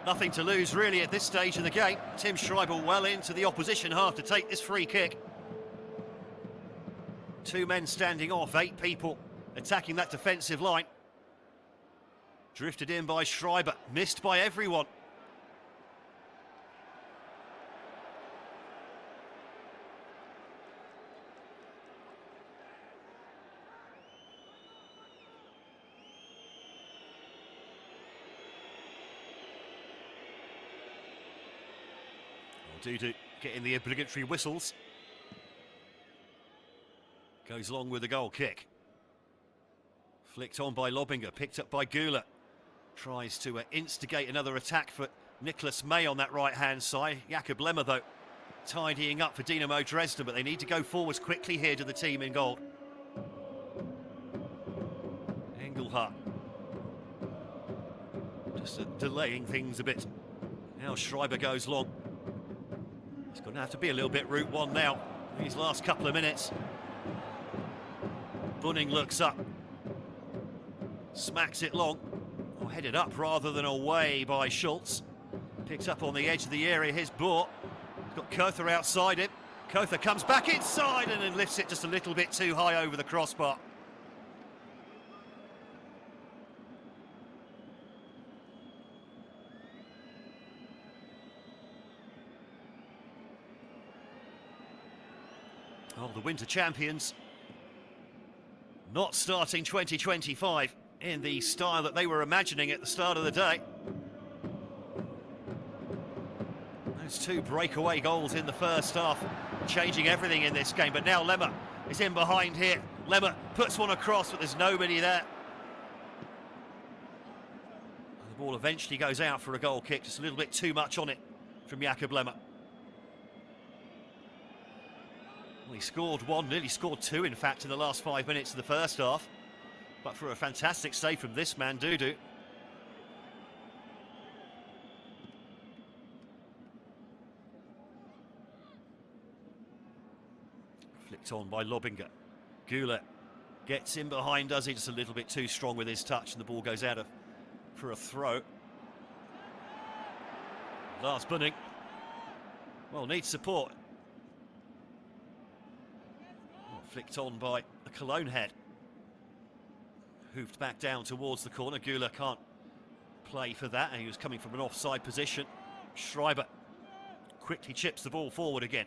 Nothing to lose really at this stage of the game. Tim Schreiber well into the opposition half to take this free kick. 2 men standing off, 8 people attacking that defensive line. Drifted in by Schreiber, missed by everyone. Dudu getting the obligatory whistles. Goes long with the goal kick. Flicked on by Lobbinger, picked up by Gula. Tries to instigate another attack for Nicholas May on that right-hand side. Jakob Lemmer, though, tidying up for Dynamo Dresden, but they need to go forwards quickly here to the team in goal. Engelhardt just delaying things a bit. Now Schreiber goes long. It's going to have to be a little bit route one now, these last couple of minutes. Bunning looks up. Smacks it long. Or headed up rather than away by Schultz. Picked up on the edge of the area, his Bohr. Got Kotha outside it. Kotha comes back inside and then lifts it just a little bit too high over the crossbar. Oh, the winter champions not starting 2025 in the style that they were imagining at the start of the day. Those 2 breakaway goals in the first half, changing everything in this game. But now Lemmer is in behind here. Lemmer puts one across, but there's nobody there. The Ball eventually goes out for a goal kick, just a little bit too much on it from Jakob Lemmer. Well, he scored one, nearly scored two, in fact, in the last 5 minutes of the first half. But for a fantastic save from this man, Dudu. Flicked on by Lobinger. Güler gets in behind, does he? Just a little bit too strong with his touch, and the ball goes out for a throw. Lars Bunning, well, needs support. Oh, flicked on by a Cologne head. Hoofed back down towards the corner. Güler can't play for that, and he was coming from an offside position. Schreiber quickly chips the ball forward again.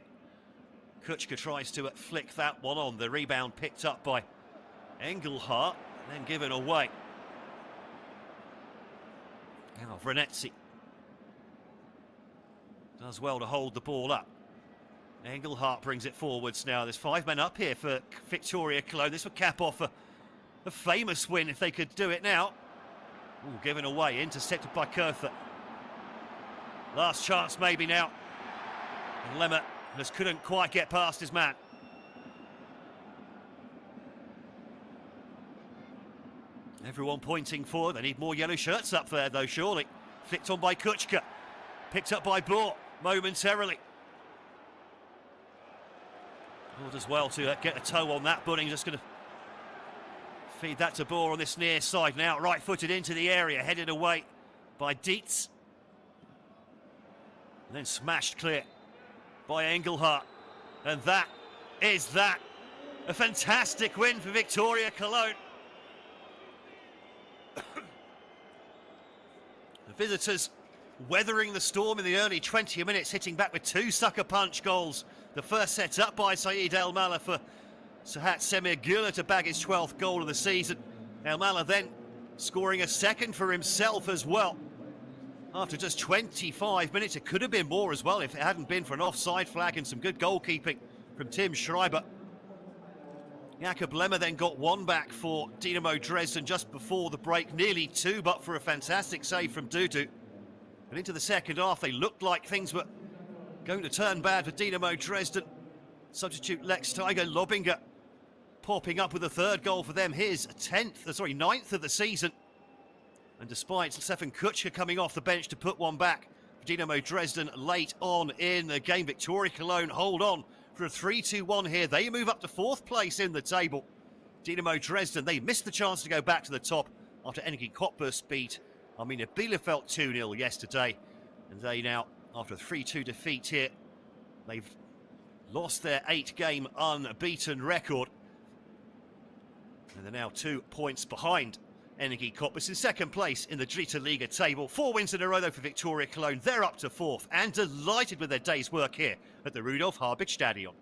Kuchka tries to flick that one on. The rebound picked up by Engelhardt, and then given away. Now Vrenetzi does well to hold the ball up. Engelhardt brings it forwards now. There's 5 men up here for Viktoria Köln. This would cap off a famous win if they could do it now. Ooh, given away, intercepted by Kurther. Last chance maybe now. And Lemmer just couldn't quite get past his man. Everyone pointing forward. They need more yellow shirts up there though, surely. Flicked on by Kuchka. Picked up by Bohr momentarily. Bohr does well to get a toe on that. Bunning just going to feed that to Bohr on this near side now. Right-footed into the area, headed away by Dietz. And then smashed clear by Engelhardt. And that is that. A fantastic win for Viktoria Köln. The visitors weathering the storm in the early 20 minutes, hitting back with 2 sucker punch goals. The first set up by Saeed El-Maleh for Serhat Semir Güler to bag his 12th goal of the season. El-Maleh then scoring a second for himself as well. After just 25 minutes, it could have been more as well if it hadn't been for an offside flag and some good goalkeeping from Tim Schreiber. Jakob Lemmer then got one back for Dynamo Dresden just before the break, nearly 2, but for a fantastic save from Dudu. And into the second half, they looked like things were going to turn bad for Dynamo Dresden. Substitute Lex Tiger Lobinger popping up with a 3rd goal for them, his 9th of the season. And despite Stefan Kuchka coming off the bench to put one back for Dynamo Dresden late on in the game, Viktoria Köln hold on for a 3-2-1 here. They move up to 4th place in the table. Dynamo Dresden, they missed the chance to go back to the top after Energie Cottbus beat Arminia Bielefeld 2-0 yesterday. And they now, after a 3-2 defeat here, they've lost their 8-game unbeaten record. And they're now 2 points behind Energie Cottbus in 2nd place in the Dritte Liga table. 4 wins in a row though for Viktoria Köln. They're up to 4th and delighted with their day's work here at the Rudolf Harbig Stadion.